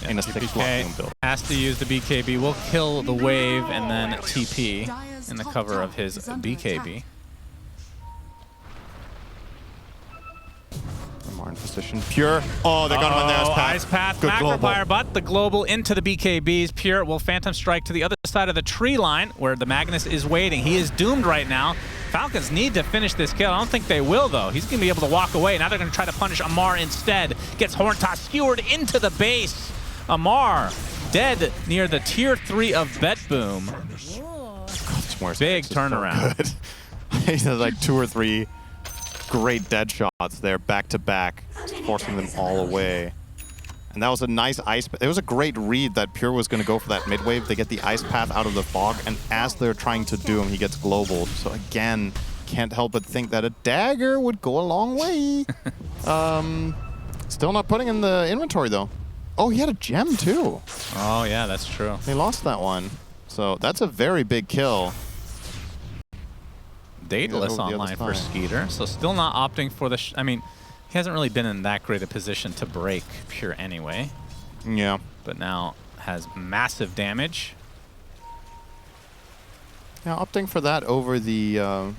S2: In a 6-slot Doom build.
S1: Has to use the BKB. Will kill the wave and then TP in the cover of his BKB.
S2: More in position. Pure. Oh, they got him on the Ice Path.
S1: Ice Path,
S2: Good
S1: Macro
S2: global.
S1: Fire, but the global into the BKBs. Pure will Phantom Strike to the other side of the tree line where the Magnus is waiting. He is doomed right now. Falcons need to finish this kill. I don't think they will, though. He's going to be able to walk away. Now they're going to try to punish Amar instead. Gets Horn Toss skewered into the base. Amar dead near the tier 3 of BetBoom. Big turnaround.
S2: He has like 2 or 3 great dead shots there back to back, forcing them all away. And that was a nice ice. It was a great read that Pure was going to go for that mid wave. They get the Ice Path out of the fog, and as they're trying to Doom, he gets global. So again, can't help but think that a dagger would go a long way. Still not putting in the inventory though. Oh, he had a gem too.
S1: Oh yeah, that's true.
S2: They lost that one. So that's a very big kill.
S1: Daedalus
S2: over the
S1: online
S2: other
S1: for
S2: side.
S1: Skeeter, so still not opting for the... I mean, he hasn't really been in that great a position to break Pure anyway,
S2: Yeah.
S1: but now has massive damage.
S2: Yeah, opting for that over the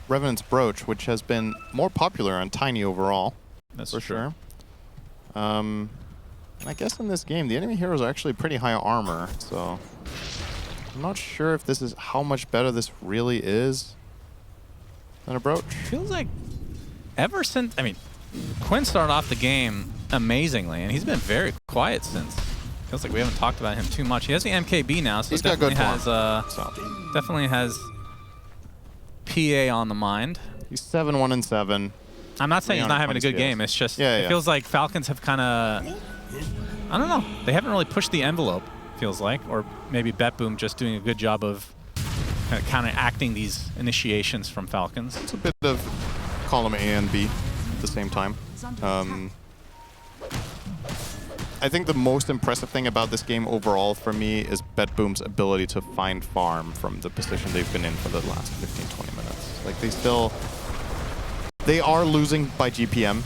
S2: Revenant's Brooch, which has been more popular on Tiny overall.
S1: That's
S2: for
S1: true.
S2: sure. And I guess in this game, the enemy heroes are actually pretty high armor, so I'm not sure if this is how much better this really is. An approach.
S1: Feels like ever since, I mean, Quinn started off the game amazingly, and he's been very quiet since. Feels like we haven't talked about him too much. He has the MKB now, so
S2: He's got
S1: definitely
S2: good
S1: has definitely has PA on the mind.
S2: He's 7-1-7.
S1: I'm not saying he's not having a good
S2: 320
S1: game. It's just
S2: Yeah,
S1: it
S2: yeah.
S1: feels like Falcons have kind of, I don't know, they haven't really pushed the envelope. Feels like, or maybe BetBoom just doing a good job of kind of counteracting these initiations from Falcons.
S2: It's a bit of column A and B at the same time. I think the most impressive thing about this game overall for me is BetBoom's ability to find farm from the position they've been in for the last 15-20 minutes. Like they are losing by GPM.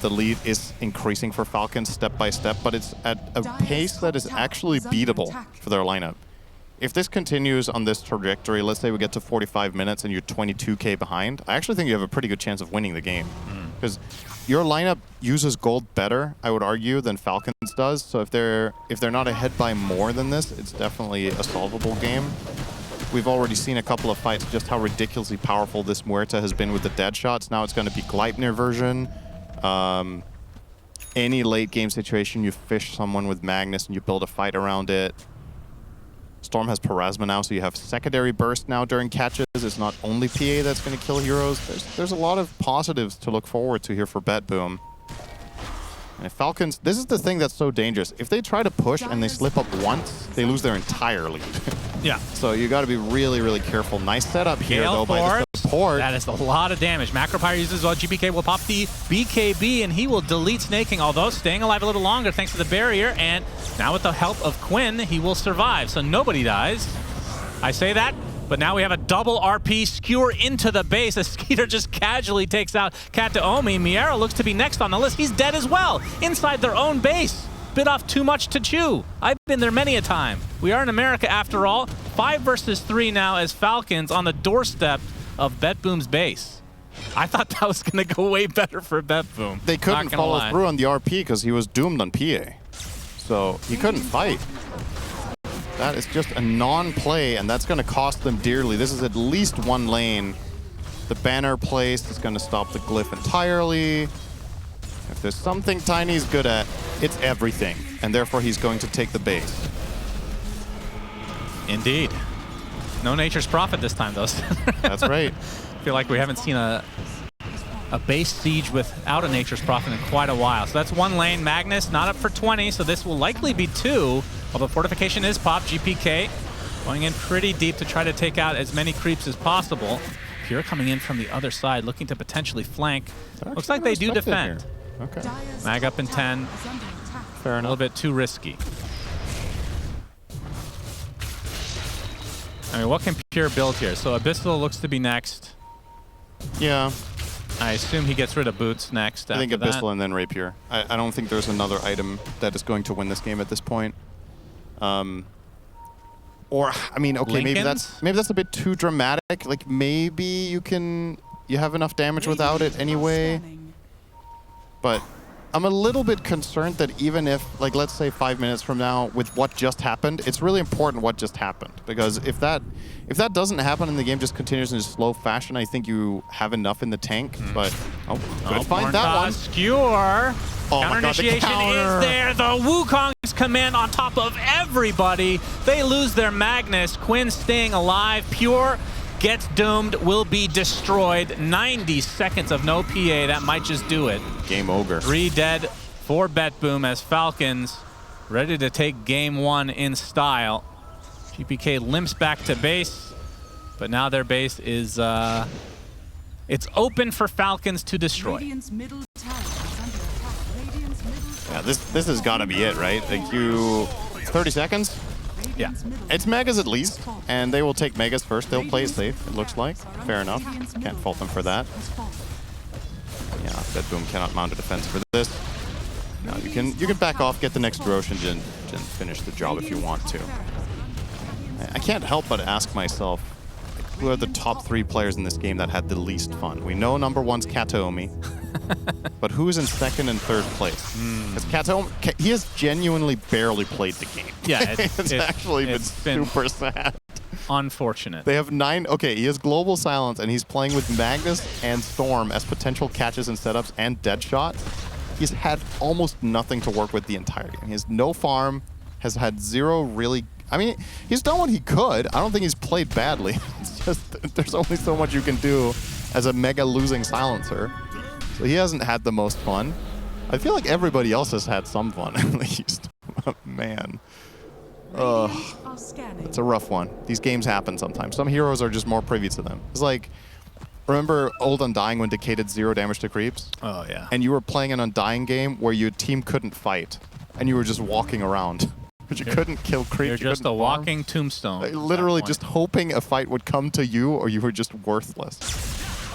S2: The lead is increasing for Falcons step by step, but it's at a pace that is actually beatable for their lineup. If this continues on this trajectory, let's say we get to 45 minutes and you're 22k behind, I actually think you have a pretty good chance of winning the game. Because your lineup uses gold better, I would argue, than Falcons does. So if they're not ahead by more than this, it's definitely a solvable game. We've already seen a couple of fights just how ridiculously powerful this Muerta has been with the dead shots. Now it's going to be Gleipnir version. Any late game situation, you fish someone with Magnus and you build a fight around it. Storm has Parasma now, so you have secondary burst now during catches. It's not only PA that's going to kill heroes. There's a lot of positives to look forward to here for BetBoom. And if Falcons, this is the thing that's so dangerous. If they try to push and they slip up once, they lose their entire lead.
S1: Yeah.
S2: So you got to be really, really careful. Nice setup here,
S1: Gale
S2: though, by the
S1: Force.
S2: support.
S1: That is a lot of damage. Macropyre uses well. GPK will pop the BKB, and he will delete Snaking, although staying alive a little longer thanks to the barrier. And now with the help of Quinn, he will survive. So nobody dies. I say that, but now we have a double RP skewer into the base as Skeeter just casually takes out Kataomi. Miera looks to be next on the list. He's dead as well, inside their own base. Bit off too much to chew. I've been there many a time. We are in America after all. 5 versus 3 now as Falcons on the doorstep of BetBoom's base. I thought that was going to go way better for BetBoom.
S2: They couldn't follow through on the RP because he was doomed on PA. So he couldn't fight. That is just a non-play, and that's going to cost them dearly. This is at least one lane. The banner placed is going to stop the glyph entirely. If there's something Tiny's good at, it's everything, and therefore he's going to take the base.
S1: Indeed. No Nature's Prophet this time, though.
S2: That's right.
S1: I feel like we haven't seen a base siege without a Nature's Prophet in quite a while. So that's one lane. Magnus not up for 20, so this will likely be 2. Although Fortification is popped. GPK going in pretty deep to try to take out as many creeps as possible. Pure coming in from the other side, looking to potentially flank. Looks like they do defend.
S2: Okay.
S1: Mag up in 10.
S2: Fair
S1: A
S2: enough.
S1: little bit too risky. I mean, what can Pure build here? So Abyssal looks to be next.
S2: Yeah.
S1: I assume he gets rid of Boots next.
S2: I think
S1: after
S2: Abyssal
S1: that.
S2: and then Rapier. I don't think there's another item that is going to win this game at this point. Or I mean, okay, maybe that's a bit too dramatic. Like maybe you have enough damage without it anyway. But I'm a little bit concerned that even if, like, let's say 5 minutes from now, with what just happened, it's really important what just happened. Because if that doesn't happen and the game just continues in a slow fashion, I think you have enough in the tank. But couldn't find that one.
S1: Skewer.
S2: Oh
S1: Counter
S2: my God, the
S1: initiation
S2: counter.
S1: is there. The Wukong's command on top of everybody. They lose their Magnus. Quinn staying alive. Pure gets doomed, will be destroyed. 90 seconds of no PA. That might just do it.
S2: Game over.
S1: 3 dead for BetBoom as Falcons ready to take game 1 in style. GPK limps back to base, but now their base is it's open for Falcons to destroy.
S4: Radiant's middle tower is under attack. Radiant's middle
S2: Yeah, this has got to be it, right? Like 30 seconds?
S1: Yeah.
S2: It's Megas at least, and they will take Megas first. They'll play it safe, it looks like. Fair enough. Can't fault them for that. Yeah, BetBoom cannot mount a defense for this. No, you can back off, get the next Roshan and finish the job if you want to. I can't help but ask myself, who are the top 3 players in this game that had the least fun? We know number 1's Kataomi, but who's in 2nd and 3rd place? Because Kataomi, he has genuinely barely played the game.
S1: Yeah,
S2: it's actually been super sad.
S1: Unfortunate.
S2: They have 9. Okay, he has Global Silence, and he's playing with Magnus and Storm as potential catches and setups and Deadshot. He's had almost nothing to work with the entire game. He has no farm, has had 0 really... I mean, he's done what he could. I don't think he's played badly. It's just there's only so much you can do as a mega losing silencer. So he hasn't had the most fun. I feel like everybody else has had some fun, at least. Man. Ugh. It's a rough one. These games happen sometimes. Some heroes are just more privy to them. It's like, remember Old Undying when Decay did 0 damage to creeps?
S1: Oh, yeah.
S2: And you were playing an Undying game where your team couldn't fight, and you were just walking around. But you couldn't kill creeps.
S1: You're just a walking tombstone.
S2: Literally just hoping a fight would come to you, or you were just worthless.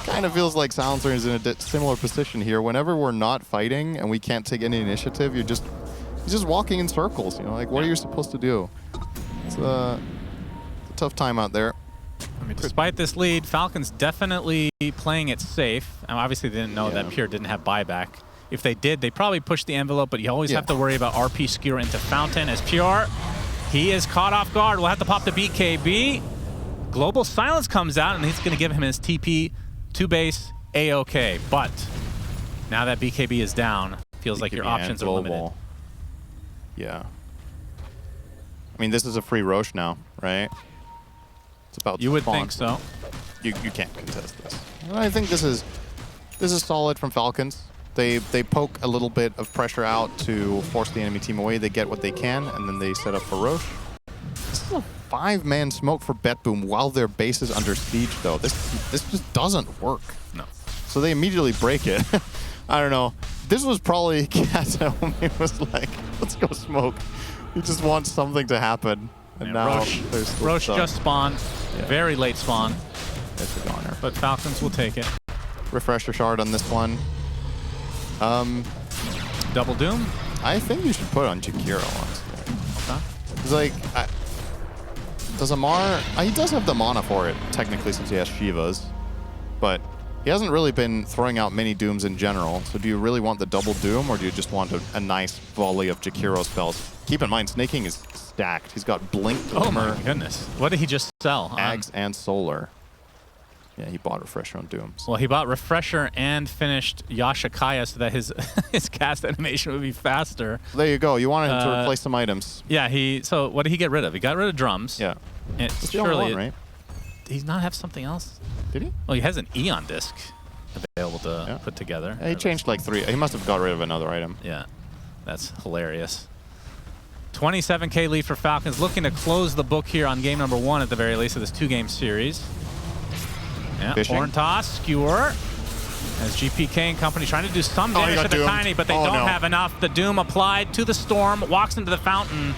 S2: Kind of feels like Silencer is in a similar position here. Whenever we're not fighting and we can't take any initiative, you're just walking in circles. You know, like what are you supposed to do? It's a tough time out there.
S1: I mean, despite this lead, Falcons definitely playing it safe. And obviously, they didn't know that Pure didn't have buyback. If they did, they probably pushed the envelope, but you always have to worry about RP skewer into Fountain as Pure. He is caught off guard. We'll have to pop the BKB. Global Silence comes out, and he's going to give him his TP to base A-OK. But now that BKB is down, feels like your options are limited.
S2: Yeah. I mean, this is a free Roche now, right? It's about
S1: You would think so.
S2: You can't contest this. And I think this is solid from Falcons. They poke a little bit of pressure out to force the enemy team away. They get what they can, and then they set up for Roche. This is a 5-man smoke for BetBoom while their base is under siege, though. This just doesn't work.
S1: No.
S2: So they immediately break it. I don't know. This was probably Kata when he was like, let's go smoke. He just wants something to happen. And now
S1: Roche just spawned. Very late spawn.
S2: It's a goner.
S1: But Falcons will take it.
S2: Refresher shard on this one.
S1: Double Doom?
S2: I think you should put on Jakiro, honestly.
S1: Okay.
S2: It's like, does Amar... he does have the mana for it, technically, since he has Shivas. But he hasn't really been throwing out many Dooms in general. So do you really want the double Doom, or do you just want a nice volley of Jakiro spells? Keep in mind, Snaking is stacked. He's got Blink,
S1: Oh my goodness. What did he just sell?
S2: Ags, and Solar. Yeah, he bought Refresher on Dooms.
S1: Well, he bought Refresher and finished Yashikaya so that his his cast animation would be faster.
S2: There you go. You wanted him to replace some items.
S1: Yeah, so what did he get rid of? He got rid of drums.
S2: Yeah.
S1: And
S2: It's the only one, right?
S1: Did he not have something else?
S2: Did he?
S1: Well, he has an Eon disc available to put together.
S2: Yeah, he changed like 3. He must have got rid of another item.
S1: Yeah, that's hilarious. 27K lead for Falcons, looking to close the book here on game number 1 at the very least of this 2-game series. Yeah, horn toss, skewer. As GPK and company trying to do some damage to the Tiny, but they don't have enough. The Doom applied to the Storm, walks into the Fountain.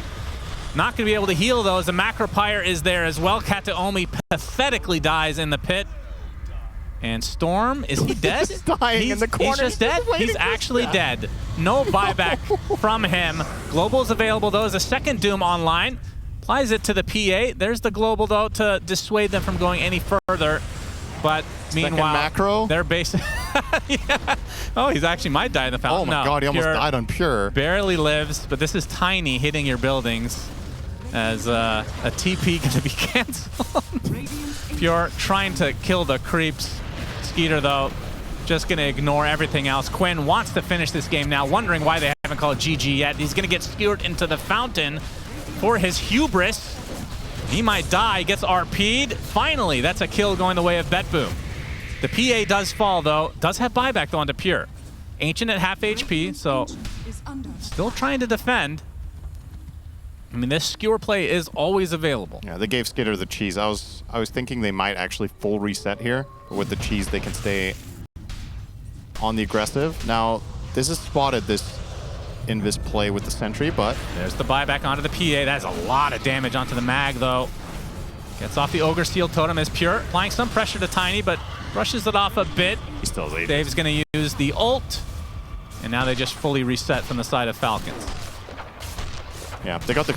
S1: Not going to be able to heal, though, as the Macropyre is there as well. Kataomi pathetically dies in the pit. And Storm, is he dead?
S2: He's dying in the corner.
S1: He's just dead? He's actually dead. No buyback from him. Global is available, though, as a second Doom online. Applies it to the PA. There's the Global, though, to dissuade them from going any further. But meanwhile,
S2: macro?
S1: They're basically... yeah. Oh, he's actually might die in the Fountain.
S2: Oh my god, he almost died on Pure.
S1: Barely lives, but this is Tiny hitting your buildings as a TP going to be canceled. Pure trying to kill the creeps. Skeeter, though, just going to ignore everything else. Quinn wants to finish this game now, wondering why they haven't called GG yet. He's going to get skewered into the Fountain for his hubris. He might die, gets RP'd. Finally, that's a kill going the way of BetBoom. The PA does fall, though. Does have buyback, though, onto Pure. Ancient at half HP, so still trying to defend. I mean, this skewer play is always available.
S2: Yeah, they gave Skitter the cheese. I was thinking they might actually full reset here. But with the cheese, they can stay on the aggressive. Now, this is spotted, this Invis play with the Sentry, but...
S1: There's the buyback onto the PA. That's a lot of damage onto the Mag, though. Gets off the Ogre Steel Totem as Pure. Applying some pressure to Tiny, but brushes it off a bit.
S2: He still has 8.
S1: Dave's going to use the ult. And now they just fully reset from the side of Falcons.
S2: Yeah, they got the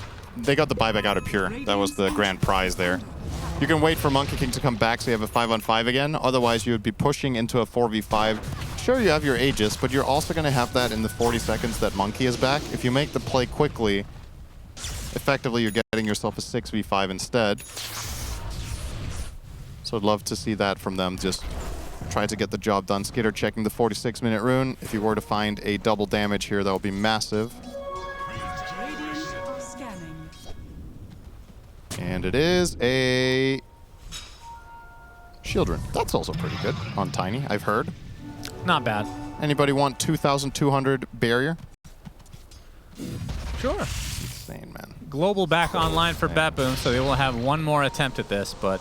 S2: buyback out of Pure. That was the grand prize there. You can wait for Monkey King to come back so you have a 5-on-5 again. Otherwise, you would be pushing into a 4v5. Sure, you have your Aegis, but you're also going to have that in the 40 seconds that Monkey is back. If you make the play quickly, effectively you're getting yourself a 6v5 instead. So I'd love to see that from them. Just try to get the job done. Skitter checking the 46-minute rune. If you were to find a double damage here, that would be massive.
S4: Radiant are scanning.
S2: And it is a shield rune. That's also pretty good on Tiny, I've heard.
S1: Not bad.
S2: Anybody want 2,200 barrier?
S1: Sure.
S2: Insane, man.
S1: Global back online for BetBoom, so they will have one more attempt at this, but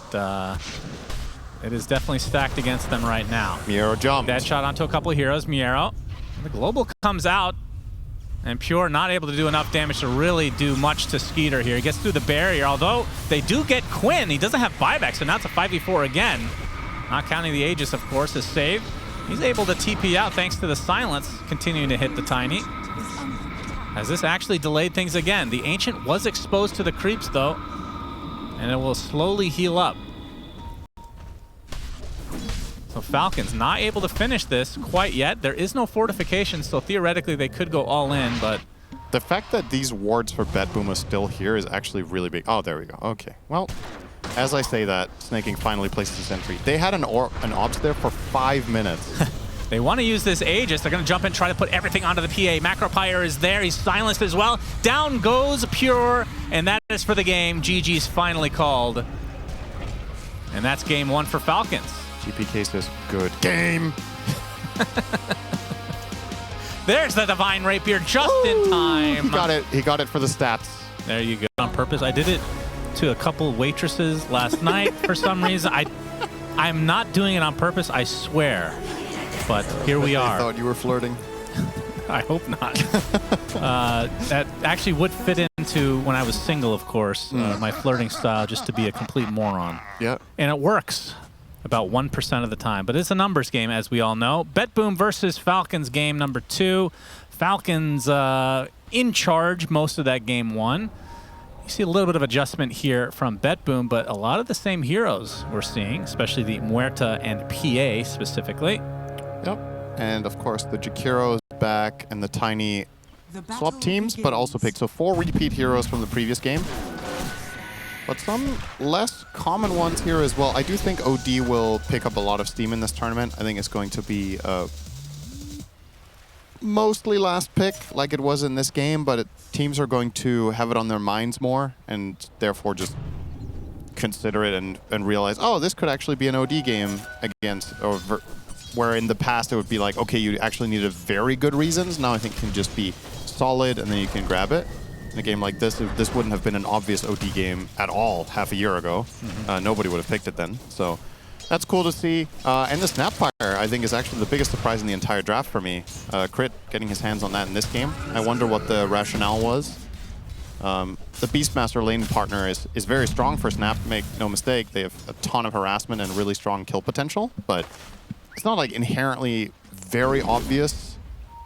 S1: it is definitely stacked against them right now.
S2: Miero jumped.
S1: Dead shot onto a couple of heroes. Miero. The global comes out, and Pure not able to do enough damage to really do much to Skeeter here. He gets through the barrier, although they do get Quinn. He doesn't have buyback, so now it's a 5v4 again. Not counting the Aegis, of course, is saved. He's able to TP out thanks to the silence, continuing to hit the Tiny. Has this actually delayed things again? The Ancient was exposed to the creeps, though, and it will slowly heal up. So Falcons not able to finish this quite yet. There is no fortification, so theoretically they could go all in, but...
S2: The fact that these wards for BetBoom are still here is actually really big. Oh, there we go. Okay. Well, as I say that, Snaking finally places his entry. They had an Obs there for 5 minutes.
S1: They want to use this Aegis. They're going to jump in, try to put everything onto the PA. Macropire is there. He's silenced as well. Down goes Pure, and that is for the game. GG's finally called. And that's game 1 for Falcons.
S2: GPK says, good game.
S1: There's the Divine Rapier just in time.
S2: He got it. He got it for the stats.
S1: There you go. On purpose. I did it to a couple waitresses last night for some reason. I'm not doing it on purpose, I swear. But here we are.
S2: I thought you were flirting.
S1: I hope not. That actually would fit into when I was single, of course, my flirting style, just to be a complete moron.
S2: Yeah.
S1: And it works about 1% of the time. But it's a numbers game, as we all know. BetBoom versus Falcons game number 2. Falcons in charge most of that game 1. You see a little bit of adjustment here from BetBoom, but a lot of the same heroes we're seeing, especially the Muerta and PA specifically.
S2: Yep. And of course, the Jakiro is back, and the Tiny swap teams, but also picked. So 4 repeat heroes from the previous game. But some less common ones here as well. I do think OD will pick up a lot of steam in this tournament. I think it's going to be mostly last pick, like it was in this game, but teams are going to have it on their minds more, and therefore just consider it and realize, oh, this could actually be an OD game against, or where in the past it would be like, okay, you actually needed very good reasons. Now I think it can just be solid, and then you can grab it. In a game like this, this wouldn't have been an obvious OD game at all half a year ago. Nobody would have picked it then. So that's cool to see. And the Snapfire, I think, is actually the biggest surprise in the entire draft for me. Crit getting his hands on that in this game. I wonder what the rationale was. The Beastmaster lane partner is very strong for Snap, make no mistake. They have a ton of harassment and really strong kill potential, but it's not like inherently very obvious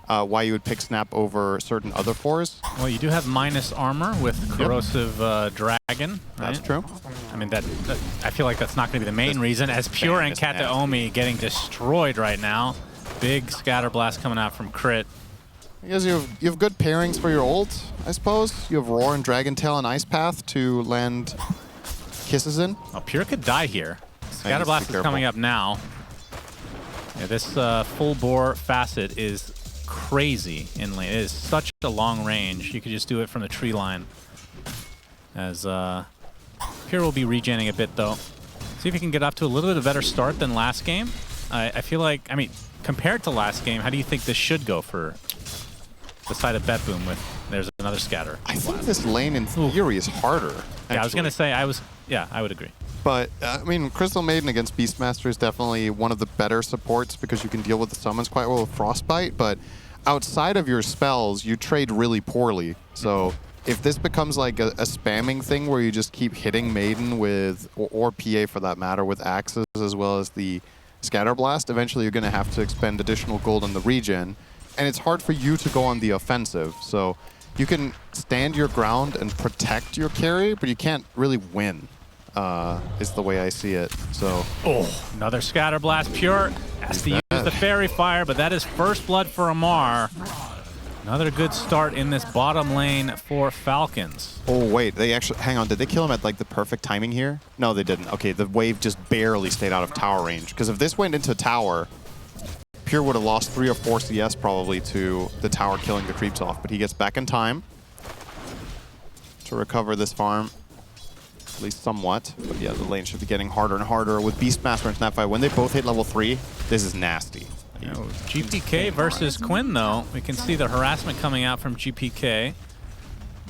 S2: why you would pick Snap over certain other 4s.
S1: Well, you do have minus armor with Corrosive Dragon. Right?
S2: That's true.
S1: I mean, that I feel like that's not going to be the main reason, as Pure and Kataomi getting destroyed right now. Big scatter blast coming out from Crit.
S2: Because you have good pairings for your ult, I suppose. You have Roar and Dragon Tail and Ice Path to land kisses in.
S1: Oh, Pure could die here. Scatter blast is coming up now. Yeah, this full bore facet is crazy in lane. It is such a long range. You could just do it from the tree line. As Pure will be regenning a bit, though. See if he can get off to a little bit of a better start than last game. I feel like, I mean, compared to last game, how do you think this should go for the side of BetBoom with there's another scatter?
S2: I think this lane in theory is harder. Actually.
S1: Yeah, I was going to say, I would agree.
S2: But, I mean, Crystal Maiden against Beastmaster is definitely one of the better supports because you can deal with the summons quite well with Frostbite, but outside of your spells, you trade really poorly. So if this becomes like a spamming thing where you just keep hitting Maiden with, or PA for that matter, with axes as well as the Scatter Blast, eventually you're going to have to expend additional gold on the regen, and it's hard for you to go on the offensive. So you can stand your ground and protect your carry, but you can't really win. Is the way I see it. So
S1: another Scatter Blast. Pure has to use the Fairy Fire, but that is first blood for Amar. Another good start in this bottom lane for Falcons.
S2: Oh, wait. They actually... Hang on. Did they kill him at, like, the perfect timing here? No, they didn't. Okay, the wave just barely stayed out of tower range. Because if this went into tower, Pure would have lost 3 or 4 CS probably to the tower killing the creeps off. But he gets back in time to recover this farm. At least somewhat. But yeah, the lane should be getting harder and harder. With Beastmaster and Snapfire, when they both hit level 3, this is nasty.
S1: GPK versus Quinn, though. We can see the harassment coming out from GPK.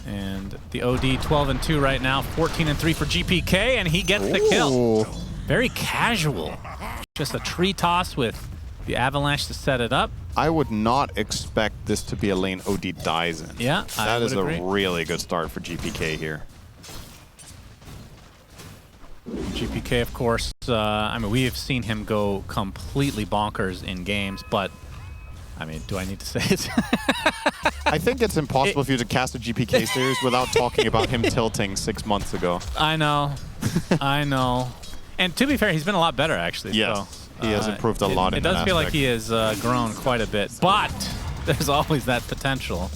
S1: And the OD 12 and 2 right now, 14 and 3 for GPK, and he gets the kill. Very casual. Just a tree toss with the Avalanche to set it up.
S2: I would not expect this to be a lane OD dies in.
S1: Yeah,
S2: that is
S1: agree.
S2: a really good start for GPK here.
S1: GPK, of course, I mean, we have seen him go completely bonkers in games, but, I mean, do I need to say it?
S2: I think it's impossible for you to cast a GPK series without talking about him tilting 6 months ago.
S1: I know. I know. And to be fair, he's been a lot better, actually.
S2: Yes,
S1: so,
S2: he has improved a lot in that
S1: It does feel like
S2: aspect.
S1: he has grown quite a bit, but there's always that potential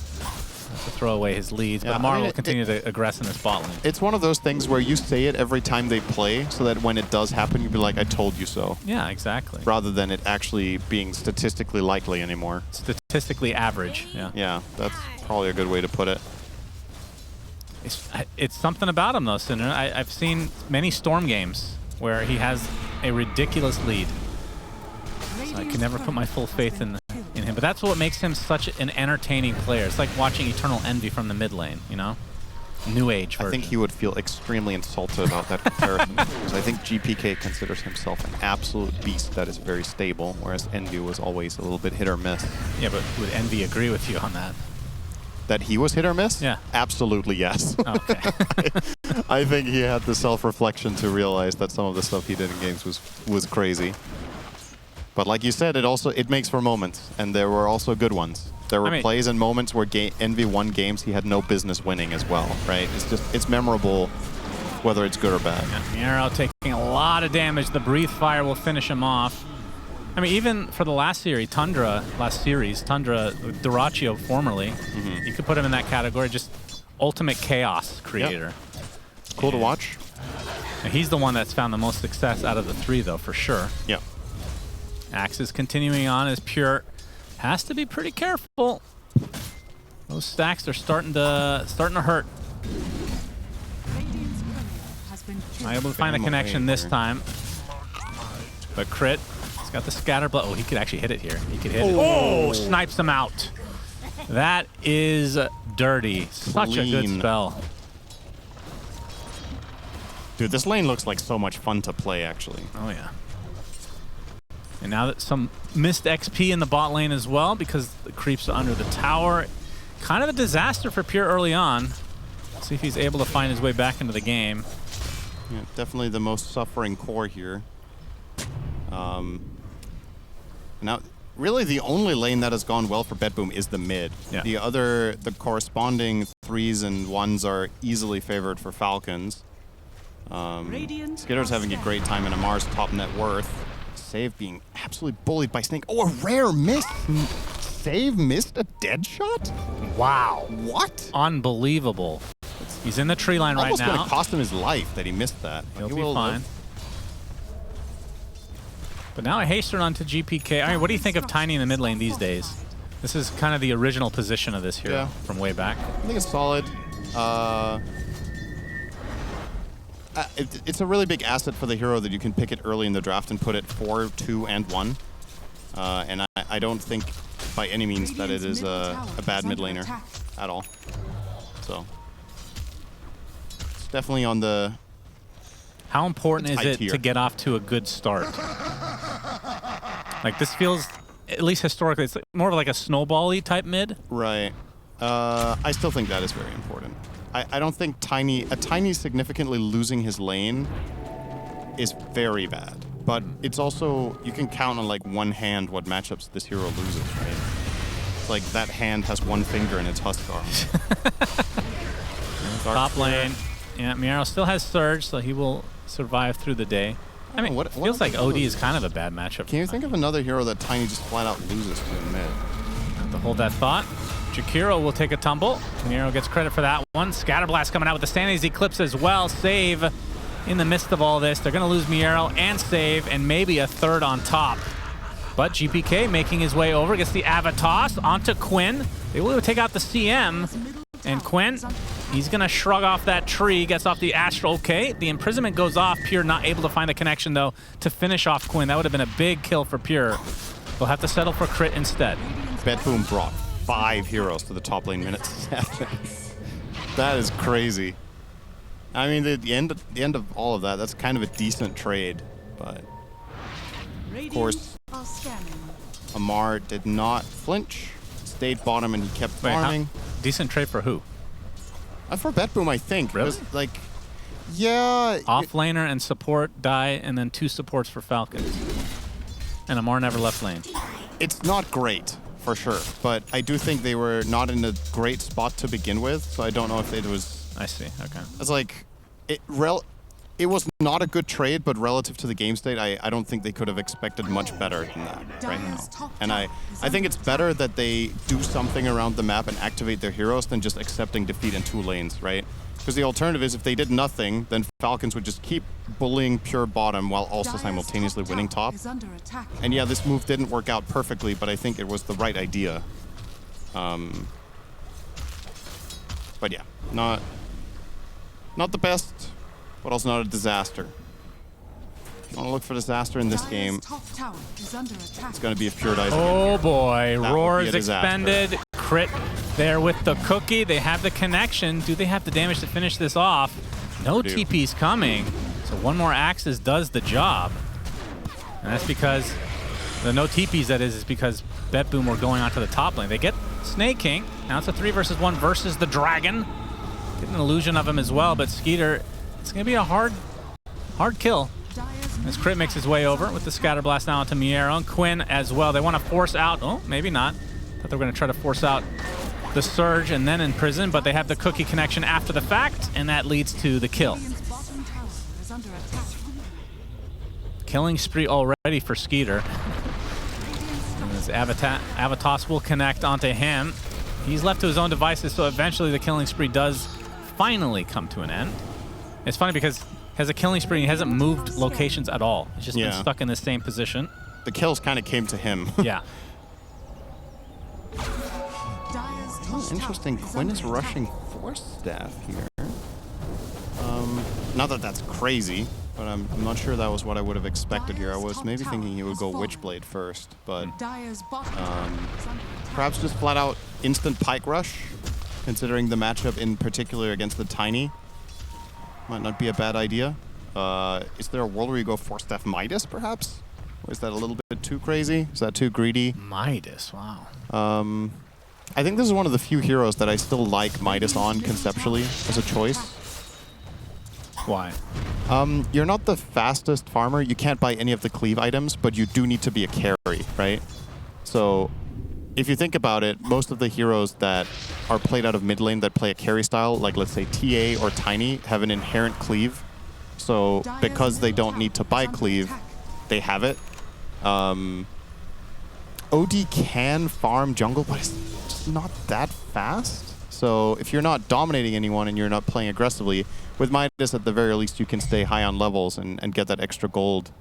S1: to throw away his leads.
S2: Yeah,
S1: But Amar
S2: I mean,
S1: will continue to aggress in his bot lane.
S2: It's one of those things where you say it every time they play so that when it does happen, you'll be like, I told you so.
S1: Yeah, exactly.
S2: Rather than it actually being statistically likely anymore.
S1: Statistically average, yeah.
S2: Yeah, that's probably a good way to put it.
S1: It's something about him, though, Cinder. I've seen many Storm games where he has a ridiculous lead. So I can never put my full faith in him. But that's what makes him such an entertaining player. It's like watching Eternal Envy from the mid lane, you know? New age version.
S2: I think he would feel extremely insulted about that comparison. Because I think GPK considers himself an absolute beast that is very stable, whereas Envy was always a little bit hit or miss.
S1: Yeah, but would Envy agree with you on that?
S2: That he was hit or miss?
S1: Yeah.
S2: Absolutely yes.
S1: Okay.
S2: I think he had the self-reflection to realize that some of the stuff he did in games was crazy. But like you said, it makes for moments, and there were also good ones. There were plays and moments where Envy won games he had no business winning as well, right? It's memorable, whether it's good or bad.
S1: Yeah, Miero taking a lot of damage. The Breathe Fire will finish him off. I mean, even for the last series, Tundra, Duraccio formerly, you could put him in that category, just ultimate chaos creator.
S2: Yep. Cool to watch.
S1: And he's the one that's found the most success out of the 3, though, for sure.
S2: Yep.
S1: Axe is continuing on as Pure has to be pretty careful. Those stacks are starting to hurt. Not able to find the connection this time. But Crit, he's got the scatter blow. Oh, he could actually hit it here. He could hit it. Oh, snipes him out. That is dirty. Such a good spell.
S2: Dude, this lane looks like so much fun to play, actually.
S1: Oh, yeah. And now that some missed XP in the bot lane as well because the creeps are under the tower. Kind of a disaster for Pure early on. See if he's able to find his way back into the game.
S2: Yeah, definitely the most suffering core here. Now, really the only lane that has gone well for BetBoom is the mid.
S1: Yeah.
S2: The corresponding 3s and 1s are easily favored for Falcons. Skitter's having a great time in Amar's top net worth. Save being absolutely bullied by Snake. Oh, a rare miss. Save missed a dead shot?
S1: Wow.
S2: What?
S1: Unbelievable. He's in the tree line right
S2: Almost
S1: now.
S2: going to cost him his life that he missed that.
S1: He'll be fine. But now a haste run onto GPK. I mean, what do you think of Tiny in the mid lane these days? This is kind of the original position of this hero from way back.
S2: I think it's solid. It's a really big asset for the hero that you can pick it early in the draft and put it 4, 2, and 1. And I don't think by any means that it is a bad mid laner at all. So it's definitely on the...
S1: How important is it
S2: tier
S1: to get off to a good start? Like, this feels, at least historically, it's more of like a snowball-y type mid.
S2: Right. I still think that is very important. I don't think Tiny significantly losing his lane is very bad. But it's also, you can count on like one hand what matchups this hero loses, right? It's like that hand has one finger and it's Huskar.
S1: Top lane. Yeah, Miero still has Surge, so he will survive through the day. I mean, it feels like OD is kind of a bad matchup.
S2: Can you think of another hero that Tiny just flat out loses to in mid?
S1: To hold that thought. Jakiro will take a tumble. Nero gets credit for that one. Scatterblast coming out with the Standings Eclipse as well. Save in the midst of all this. They're going to lose Miero and save, and maybe a third on top. But GPK making his way over, gets the Avatos onto Quinn. They will take out the CM. And Quinn, he's going to shrug off that tree, gets off the Astral. Okay, the imprisonment goes off. Pure not able to find the connection, though, to finish off Quinn. That would have been a big kill for Pure. They'll have to settle for crit instead.
S2: BetBoom brought 5 heroes to the top lane minute 7. That is crazy. I mean, the end of all of that, that's kind of a decent trade. But, of course, Amar did not flinch. Stayed bottom and he kept farming.
S1: Decent trade for who?
S2: For BetBoom, I think.
S1: Really?
S2: It was like, yeah.
S1: Offlaner and support die, and then 2 supports for Falcons. And Amar never left lane.
S2: It's not great, for sure. But I do think they were not in a great spot to begin with, so I don't know if it was...
S1: I see, okay.
S2: It's like, it was not a good trade, but relative to the game state, I don't think they could have expected much better than that right now. And I think it's better that they do something around the map and activate their heroes than just accepting defeat in 2 lanes, right? Because the alternative is if they did nothing, then Falcons would just keep bullying Pure bottom while also simultaneously winning top. And yeah, this move didn't work out perfectly, but I think it was the right idea. But yeah, not the best, but also not a disaster. If you want to look for disaster in this game, it's going to be if Pure dies.
S1: Oh boy,
S2: That
S1: Roar
S2: would be
S1: is
S2: a disaster.
S1: expended. Crit there with the cookie. They have the connection. Do they have the damage to finish this off? No TP's coming. So one more Axis does the job. And that's because the no TP's, that is because BetBoom were going onto the top lane. They get Snake King. Now it's a 3 versus 1 versus the Dragon. Get an illusion of him as well, but Skeeter, it's going to be a hard kill. As Crit makes his way over with the Scatterblast now onto Miero and Quinn as well. They want to force out, oh, maybe not. Thought they were going to try to force out the Surge and then Imprison, but they have the cookie connection after the fact, and that leads to the kill. Killing spree already for Skeeter. And as Avatos will connect onto him. He's left to his own devices, so eventually the killing spree does finally come to an end. It's funny because he has a killing spree and he hasn't moved locations at all. He's just been stuck in the same position.
S2: The kills kind of came to him.
S1: Yeah.
S2: Interesting. Quinn is rushing Force Staff here. Not that that's crazy, but I'm not sure that was what I would have expected here. I was maybe thinking he would go Witchblade first, but perhaps just flat out instant Pike Rush, considering the matchup in particular against the Tiny. Might not be a bad idea. Is there a world where you go Force Staff Midas, perhaps? Or is that a little bit too crazy? Is that too greedy?
S1: Midas, wow.
S2: I think this is one of the few heroes that I still like Midas on conceptually as a choice.
S1: Why?
S2: You're not the fastest farmer. You can't buy any of the cleave items, but you do need to be a carry, right? So if you think about it, most of the heroes that are played out of mid lane that play a carry style, like let's say TA or Tiny, have an inherent cleave. So because they don't need to buy cleave, they have it. OD can farm jungle, but it's just not that fast. So if you're not dominating anyone and you're not playing aggressively, with Midas at the very least you can stay high on levels and get that extra gold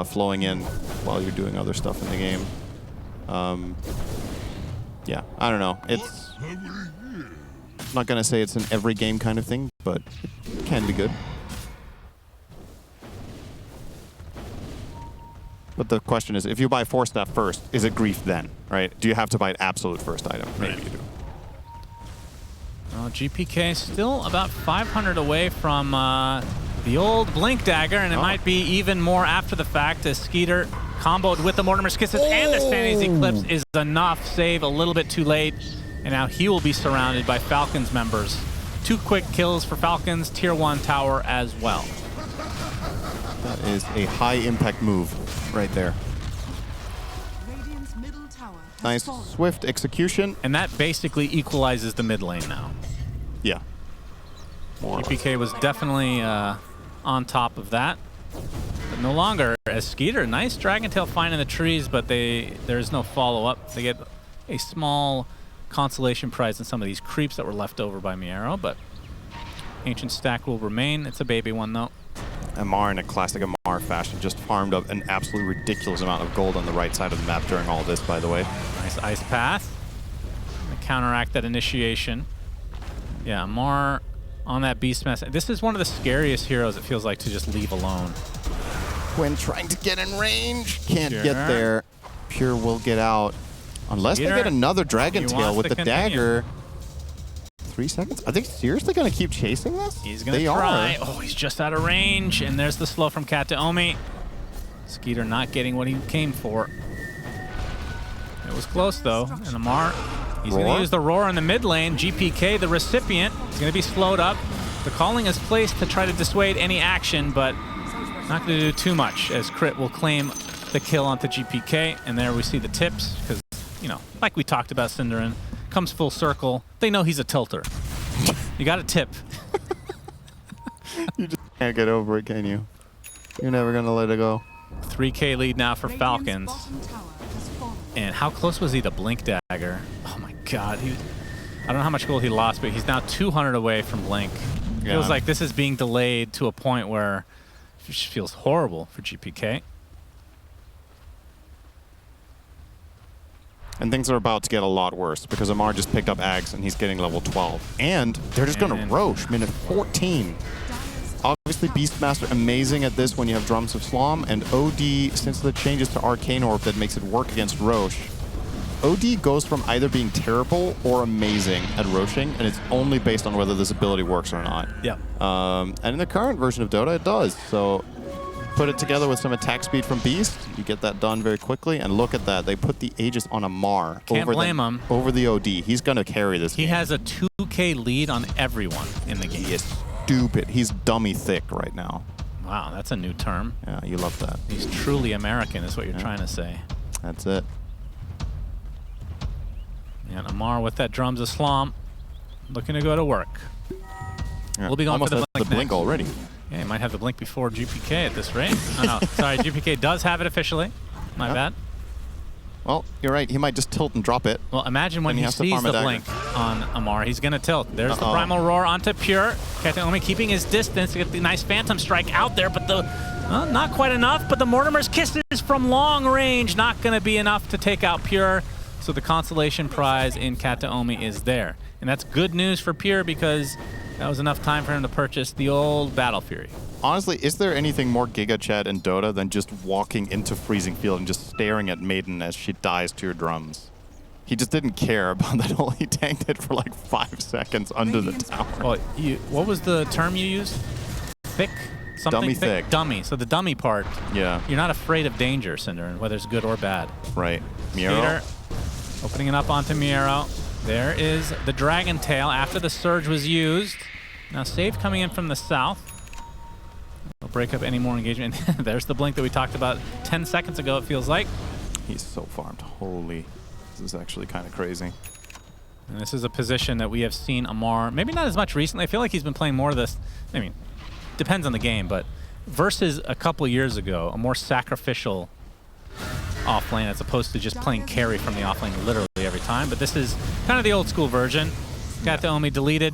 S2: flowing in while you're doing other stuff in the game. Yeah, I don't know. It's I'm not gonna say it's an every game kind of thing, but it can be good. But the question is, if you buy Force Staff first, is it Grief then, right? Do you have to buy an absolute first item? Maybe you do.
S1: Well, GPK still about 500 away from the old Blink Dagger, and it might be even more after the fact as Skeeter comboed with the Mortimer's Kisses and the Standings Eclipse is enough. Save a little bit too late, and now he will be surrounded by Falcons members. 2 quick kills for Falcons, tier 1 tower as well.
S2: That is a high impact move right there. Nice swift execution.
S1: And that basically equalizes the mid lane now.
S2: Yeah.
S1: GPK was definitely on top of that. But no longer as Skeeter. Nice Dragon Tail find in the trees, but there is no follow-up. They get a small consolation prize in some of these creeps that were left over by Miero, but Ancient Stack will remain. It's a baby one, though.
S2: Amar, in a classic Amar fashion, just farmed up an absolutely ridiculous amount of gold on the right side of the map during all this, by the way.
S1: Nice ice path. Gonna counteract that initiation. Yeah, Amar on that beast mess. This is one of the scariest heroes, it feels like, to just leave alone.
S2: When trying to get in range, can't
S1: Pure.
S2: get there. Pure will get out. Unless
S1: Peter,
S2: they get another Dragon
S1: he
S2: Tail
S1: wants
S2: with
S1: to
S2: the
S1: continue.
S2: dagger. 3 seconds? Are they seriously going to keep chasing this?
S1: He's gonna
S2: they
S1: try.
S2: Are.
S1: Oh, he's just out of range, and there's the slow from Cat to Omi. Skeeter not getting what he came for. It was close, though. And Amar, he's going to use the Roar in the mid lane. GPK, the recipient, is going to be slowed up. The calling is placed to try to dissuade any action, but not going to do too much, as Crit will claim the kill onto GPK. And there we see the tips, because, you know, like we talked about, Cinderin, comes full circle. They know he's a tilter. You got to tip.
S2: You just can't get over it, can you? You're never going to let it go.
S1: 3K lead now for Falcons.
S4: Bottom tower has fallen.
S1: And how close was he to Blink Dagger? Oh my god. I don't know how much gold he lost, but he's now 200 away from Blink.
S2: Yeah.
S1: Feels like this is being delayed to a point where it just feels horrible for GPK.
S2: And things are about to get a lot worse because Amar just picked up Ags and he's getting level 12. And they're just going to
S1: And-
S2: Roche minute 14. Obviously, Beastmaster amazing at this when you have Drums of Slom, and OD, since the changes to Arcane Orb that makes it work against Roche, OD goes from either being terrible or amazing at Roshing, and it's only based on whether this ability works or not.
S1: Yeah.
S2: And in the current version of Dota, it does. So put it together with some attack speed from Beast, you get that done very quickly, and look at that. They put the Aegis on Amar
S1: Can't blame him.
S2: over the OD. He's going to carry this
S1: He
S2: game.
S1: has a 2K lead on everyone in the game.
S2: He is stupid. He's dummy thick right now.
S1: Wow, that's a new term.
S2: Yeah, you love that.
S1: He's truly American is what you're
S2: Yeah.
S1: trying to say.
S2: That's it.
S1: And Amar with that Drums of Slom, looking to go to work.
S2: Yeah.
S1: We'll be going
S2: Almost
S1: for the
S2: has
S1: blink
S2: the blink
S1: next.
S2: already.
S1: Yeah, he might have the blink before GPK at this rate. Oh, no, sorry, GPK does have it officially. My
S2: Yep.
S1: bad.
S2: Well, you're right. He might just tilt and drop it.
S1: Well, imagine when
S2: Then he
S1: he
S2: has to
S1: sees
S2: farm a
S1: the
S2: dagger.
S1: blink on Amar. He's going to tilt. There's the
S2: Uh-oh.
S1: Primal Roar onto Pure. Kataomi keeping his distance to get the nice Phantom Strike out there, but the not quite enough. But the Mortimer's Kisses from long range, not going to be enough to take out Pure. So the consolation prize in Kataomi is there. And that's good news for Pure because that was enough time for him to purchase the old Battle Fury.
S2: Honestly, is there anything more Giga Chat in Dota than just walking into Freezing Field and just staring at Maiden as she dies to your drums? He just didn't care about that whole. He tanked it for like 5 seconds under the tower.
S1: Well, what was the term you used? Thick? Something
S2: Dummy thick.
S1: Dummy. So the dummy part,
S2: Yeah,
S1: you're not afraid of danger, Cinderin, whether it's good or bad.
S2: right. Miero.
S1: Peter opening it up onto Miero. There is the Dragon Tail after the Surge was used. Now Save coming in from the south. They'll break up any more engagement. There's the blink that we talked about 10 seconds ago, it feels like.
S2: He's so farmed. Holy. This is actually kind of crazy.
S1: And this is a position that we have seen Amar, maybe not as much recently. I feel like he's been playing more of this. I mean, depends on the game, but versus a couple years ago, a more sacrificial offlane as opposed to just playing carry from the offlane literally every time. But this is kind of the old school version. Got the Omi deleted.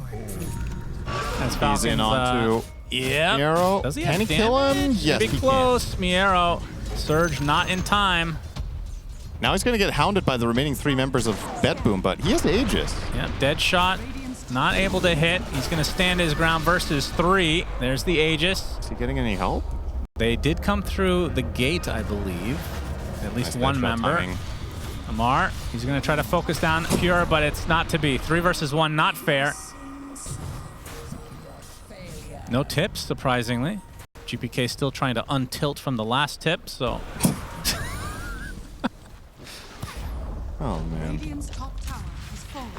S1: As Falcons,
S2: He's in onto
S1: yeah.
S2: Miero.
S1: Does he
S2: Can
S1: have
S2: he kill him?
S1: damage?
S2: Yes,
S1: Be
S2: he can.
S1: close. Miero. Surge not in time.
S2: Now he's going to get hounded by the remaining 3 members of BetBoom, but he has Aegis.
S1: Yep, dead shot. Not able to hit. He's going to stand his ground versus 3. There's the Aegis.
S2: Is he getting any help?
S1: They did come through the gate, I believe. At least
S2: Nice
S1: one
S2: dead shot
S1: member.
S2: timing.
S1: Amar, he's going to try to focus down Pure, but it's not to be. 3 versus 1, not fair. No tips, surprisingly. GPK still trying to untilt from the last tip, so...
S2: Oh, man.
S4: Radiant's top tower has fallen.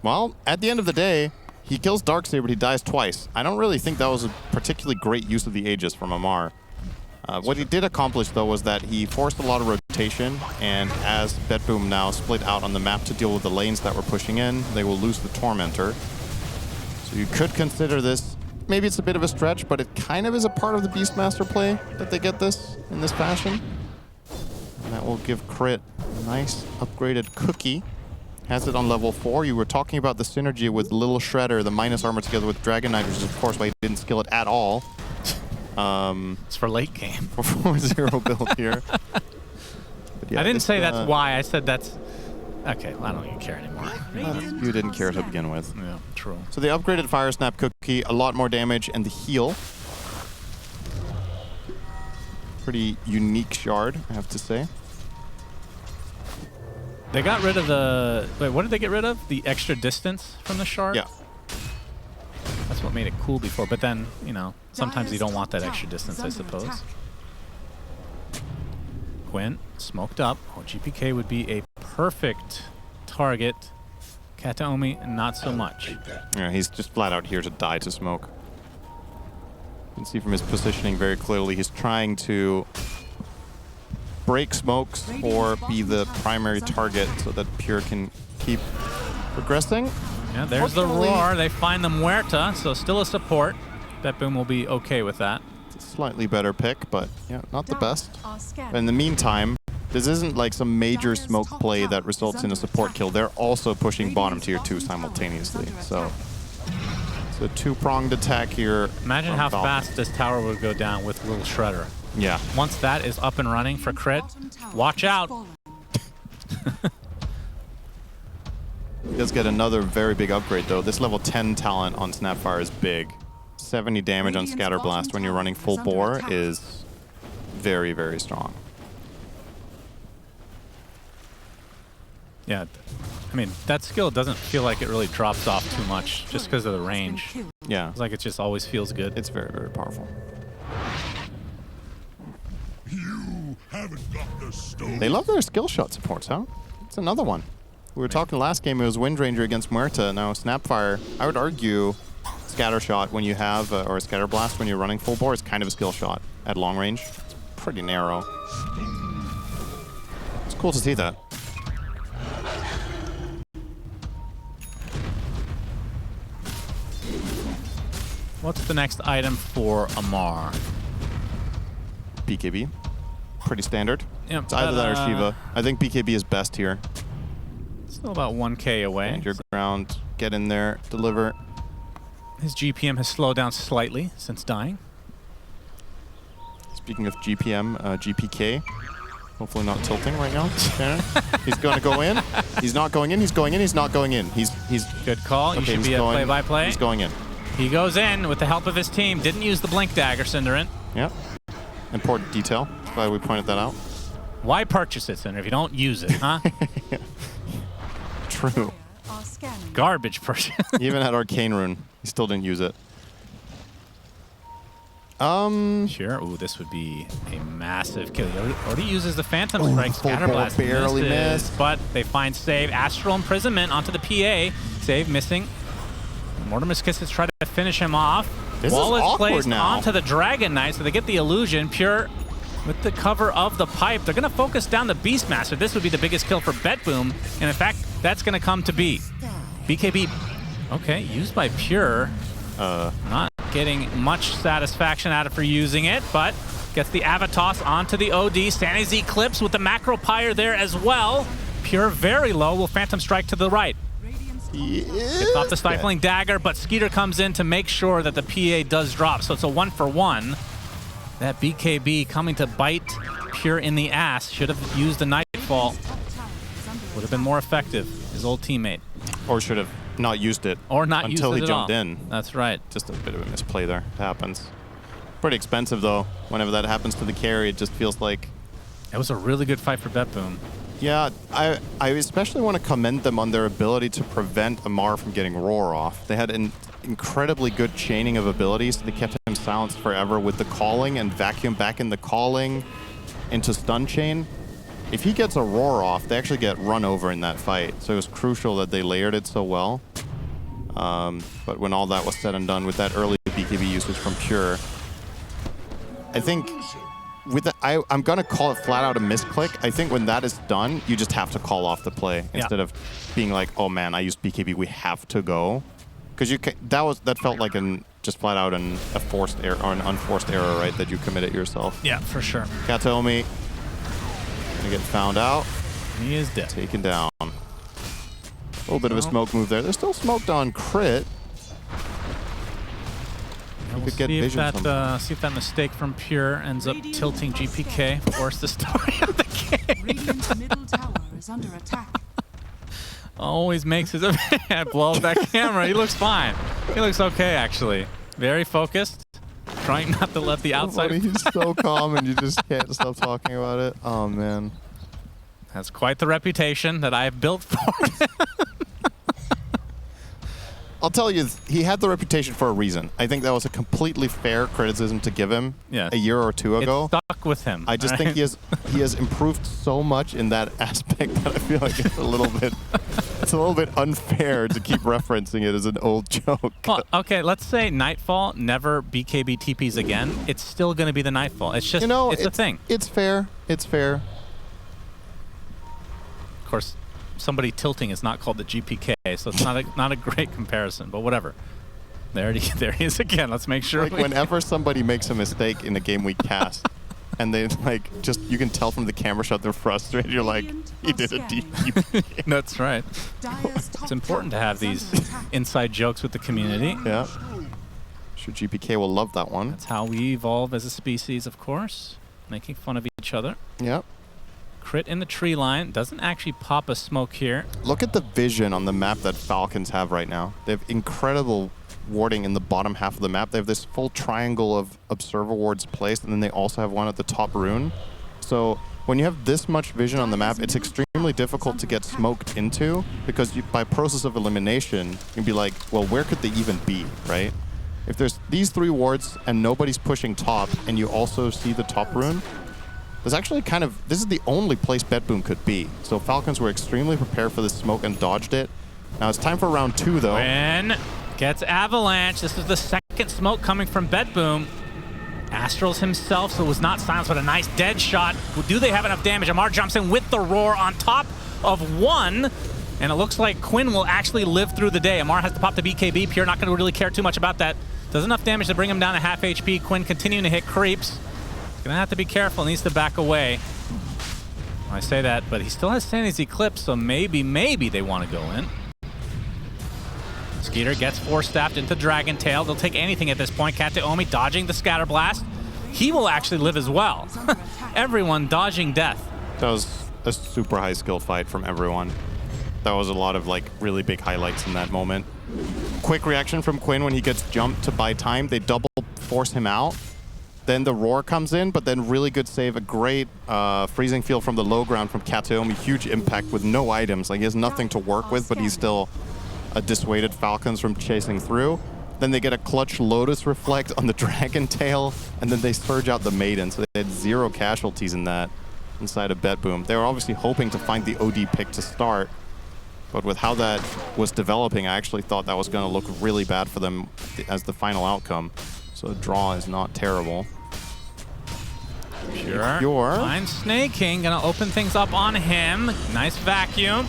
S2: Well, at the end of the day, he kills Darksaber, but he dies twice. I don't really think that was a particularly great use of the Aegis from Amar. What he did accomplish, though, was that he forced a lot of rotation, and as BetBoom now split out on the map to deal with the lanes that were pushing in, they will lose the Tormentor. So you could consider this, maybe it's a bit of a stretch, but it kind of is a part of the Beastmaster play that they get this in this fashion. And that will give Crit a nice upgraded cookie. Has it on level 4. You were talking about the synergy with Little Shredder, the minus armor together with Dragon Knight, which is of course why he didn't skill it at all.
S1: It's for late game.
S2: For 4-0 build here. Yeah,
S1: I didn't say that's why. I said that's... Okay, well, I don't even care anymore.
S2: You didn't care to begin with.
S1: Yeah, true.
S2: So the upgraded Fire Snap cookie, a lot more damage, and the heal. Pretty unique shard, I have to say.
S1: They got rid of the... Wait, what did they get rid of? The extra distance from the shard?
S2: Yeah.
S1: That's what made it cool before. But then, you know, sometimes you don't want that extra distance, I suppose. Quinn, smoked up. Oh, GPK would be a perfect target. Kataomi, not so much.
S2: Yeah, he's just flat out here to die to smoke. You can see from his positioning very clearly, he's trying to break smokes or be the primary target so that Pure can keep progressing.
S1: Yeah, there's the roar. They find the Muerta, so still a support. BetBoom will be okay with that.
S2: It's a slightly better pick, but yeah, not the best. But in the meantime, this isn't like some major smoke play that results in a support kill. They're also pushing bottom tier 2 simultaneously. So it's a two-pronged attack here.
S1: Imagine how
S2: Falcons.
S1: fast this tower would go down with Little Shredder.
S2: Yeah.
S1: Once that is up and running for Crit, watch out.
S2: He does get another very big upgrade, though. This level 10 talent on Snapfire is big. 70 damage on Scatterblast when you're running full bore is very, very strong.
S1: Yeah, I mean, that skill doesn't feel like it really drops off too much just because of the range.
S2: Yeah.
S1: It's like it just always feels good.
S2: It's very, very powerful.
S3: You haven't got the stone.
S2: They love their skill shot supports, huh? It's another one. We were talking last game, it was Wind Ranger against Muerta. Now Snapfire, I would argue Scatter Shot when you have, or Scatter Blast when you're running full bore is kind of a skill shot at long range. It's pretty narrow. It's cool to see that.
S1: What's the next item for Amar?
S2: BKB. Pretty standard.
S1: Yep,
S2: It's either that or
S1: but,
S2: Shiva. I think BKB is best here.
S1: Still about 1K away.
S2: Stand your ground, get in there, deliver.
S1: His GPM has slowed down slightly since dying.
S2: Speaking of GPM, GPK. Hopefully not tilting right now. He's going to go in. He's not going in. He's going in. He's not going in. He's
S1: Good call. You
S2: okay,
S1: should
S2: he's
S1: be a
S2: going-
S1: play-by-play.
S2: He's going in.
S1: He goes in with the help of his team. Didn't use the Blink Dagger, Cinderin.
S2: Yep. Important detail. That's why we pointed that out.
S1: Why purchase it, Cinder, if you don't use it, huh?
S2: True.
S1: Garbage purchase.
S2: He even had Arcane Rune. He still didn't use it.
S1: Sure. Ooh, this would be a massive kill. He already uses the Phantom Strike.
S2: full
S1: Scatterblast
S2: ball barely
S1: misses,
S2: missed.
S1: but they find Save. Astral Imprisonment onto the PA. Save missing. Mortimer's Kisses try to finish him off.
S2: This is
S1: Wall is
S2: awkward
S1: placed
S2: now.
S1: onto the Dragon Knight, so they get the illusion. Pure with the cover of the pipe. They're going to focus down the Beastmaster. This would be the biggest kill for BetBoom, and in fact, that's going to come to be. BKB, okay, used by Pure. Not getting much satisfaction out of for using it, but gets the Avatos onto the OD. Sandy's Eclipse with the Macro Pyre there as well. Pure very low, will Phantom Strike to the right. Gets off the Stifling Dagger, but Skeeter comes in to make sure that the PA does drop. So it's a 1-for-1. That BKB coming to bite Pure in the ass. Should have used the Nightfall. Would have been more effective, his old teammate.
S2: Or should have not used it.
S1: Or not used it
S2: until he
S1: at
S2: jumped
S1: all.
S2: in.
S1: That's right.
S2: Just a bit of a misplay there. It happens. Pretty expensive, though. Whenever that happens to the carry, it just feels like...
S1: It was a really good fight for BetBoom.
S2: Yeah, I especially want to commend them on their ability to prevent Amar from getting Roar off. They had an incredibly good chaining of abilities. They kept him silenced forever with the calling and vacuum back in the calling into stun chain. If he gets a Roar off, they actually get run over in that fight. So it was crucial that they layered it so well. But when all that was said and done with that early BKB usage from Pure, I think with the, I'm going to call it flat out a misclick. I think when that is done, you just have to call off the play instead of being like, oh man, I used BKB, we have to go. Because that felt like just flat out a forced error or an unforced error, right? That you committed yourself.
S1: Yeah, for sure.
S2: Kataomi Gonna get found out.
S1: He is dead.
S2: Taken down. A little bit of a smoke move there. They're still smoked on crit.
S1: We'll
S2: could get
S1: see, if
S2: vision
S1: that,
S2: from
S1: see if that mistake from Pure ends up tilting GPK. Of course, the story of the game.
S4: Radiant's middle tower is under attack.
S1: Always makes his blow up that camera. He looks fine. He looks okay, actually. Very focused. Trying not to let the outside.
S2: He's so calm and you just can't stop talking about it. Oh, man.
S1: That's quite the reputation that I have built for him.
S2: I'll tell you, he had the reputation for a reason. I think that was a completely fair criticism to give him a year or two ago.
S1: It stuck with him.
S2: I just think he has improved so much in that aspect that I feel like it's a little bit unfair to keep referencing it as an old joke.
S1: Well, okay, let's say Nightfall never BKB TPs again. It's still going to be the Nightfall. It's just, it's a thing.
S2: It's fair. It's fair.
S1: Of course, somebody tilting is not called the GPK, so it's not a great comparison, but whatever. There he is again. Let's make sure.
S2: Like whenever somebody makes a mistake in a game we cast, and they you can tell from the camera shot they're frustrated. You're like, he did a DP.
S1: That's right. It's important to have these inside jokes with the community.
S2: Yeah. Sure, GPK will love that one.
S1: That's how we evolve as a species, of course, making fun of each other.
S2: Yep.
S1: Crit in the tree line. Doesn't actually pop a smoke here.
S2: Look at the vision on the map that Falcons have right now. They have incredible warding in the bottom half of the map. They have this full triangle of observer wards placed, and then they also have one at the top rune. So when you have this much vision on the map, it's extremely difficult to get smoked into, because by process of elimination, you'd be like, well, where could they even be, right? If there's these 3 wards and nobody's pushing top, and you also see the top rune, there's actually this is the only place BetBoom could be. So Falcons were extremely prepared for this smoke and dodged it. Now it's time for round 2, though.
S1: Quinn gets avalanche. This is the second smoke coming from BetBoom. Astrals himself, so was not silenced, but a nice dead shot. Do they have enough damage? Amar jumps in with the roar on top of 1. And it looks like Quinn will actually live through the day. Amar has to pop the BKB. Pure not going to really care too much about that. Does enough damage to bring him down to half HP. Quinn continuing to hit creeps. Gonna have to be careful, needs to back away. I say that, but he still has Sandy's Eclipse, so maybe they want to go in. Skeeter gets force-staffed into Dragon Tail. They'll take anything at this point. Kataomi dodging the Scatter Blast. He will actually live as well. Everyone dodging death.
S2: That was a super high skill fight from everyone. That was a lot of really big highlights in that moment. Quick reaction from Quinn when he gets jumped to buy time. They double force him out. Then the roar comes in, but then really good save. A great freezing field from the low ground from Kataomi. Huge impact with no items. Like, he has nothing to work with, but he's still dissuaded Falcons from chasing through. Then they get a clutch Lotus Reflect on the Dragon Tail, and then they surge out the Maiden. So they had 0 casualties in that inside of BetBoom. They were obviously hoping to find the OD pick to start, but with how that was developing, I actually thought that was going to look really bad for them as the final outcome. So the draw is not terrible.
S1: Sure. Finds Snake King, gonna open things up on him. Nice vacuum.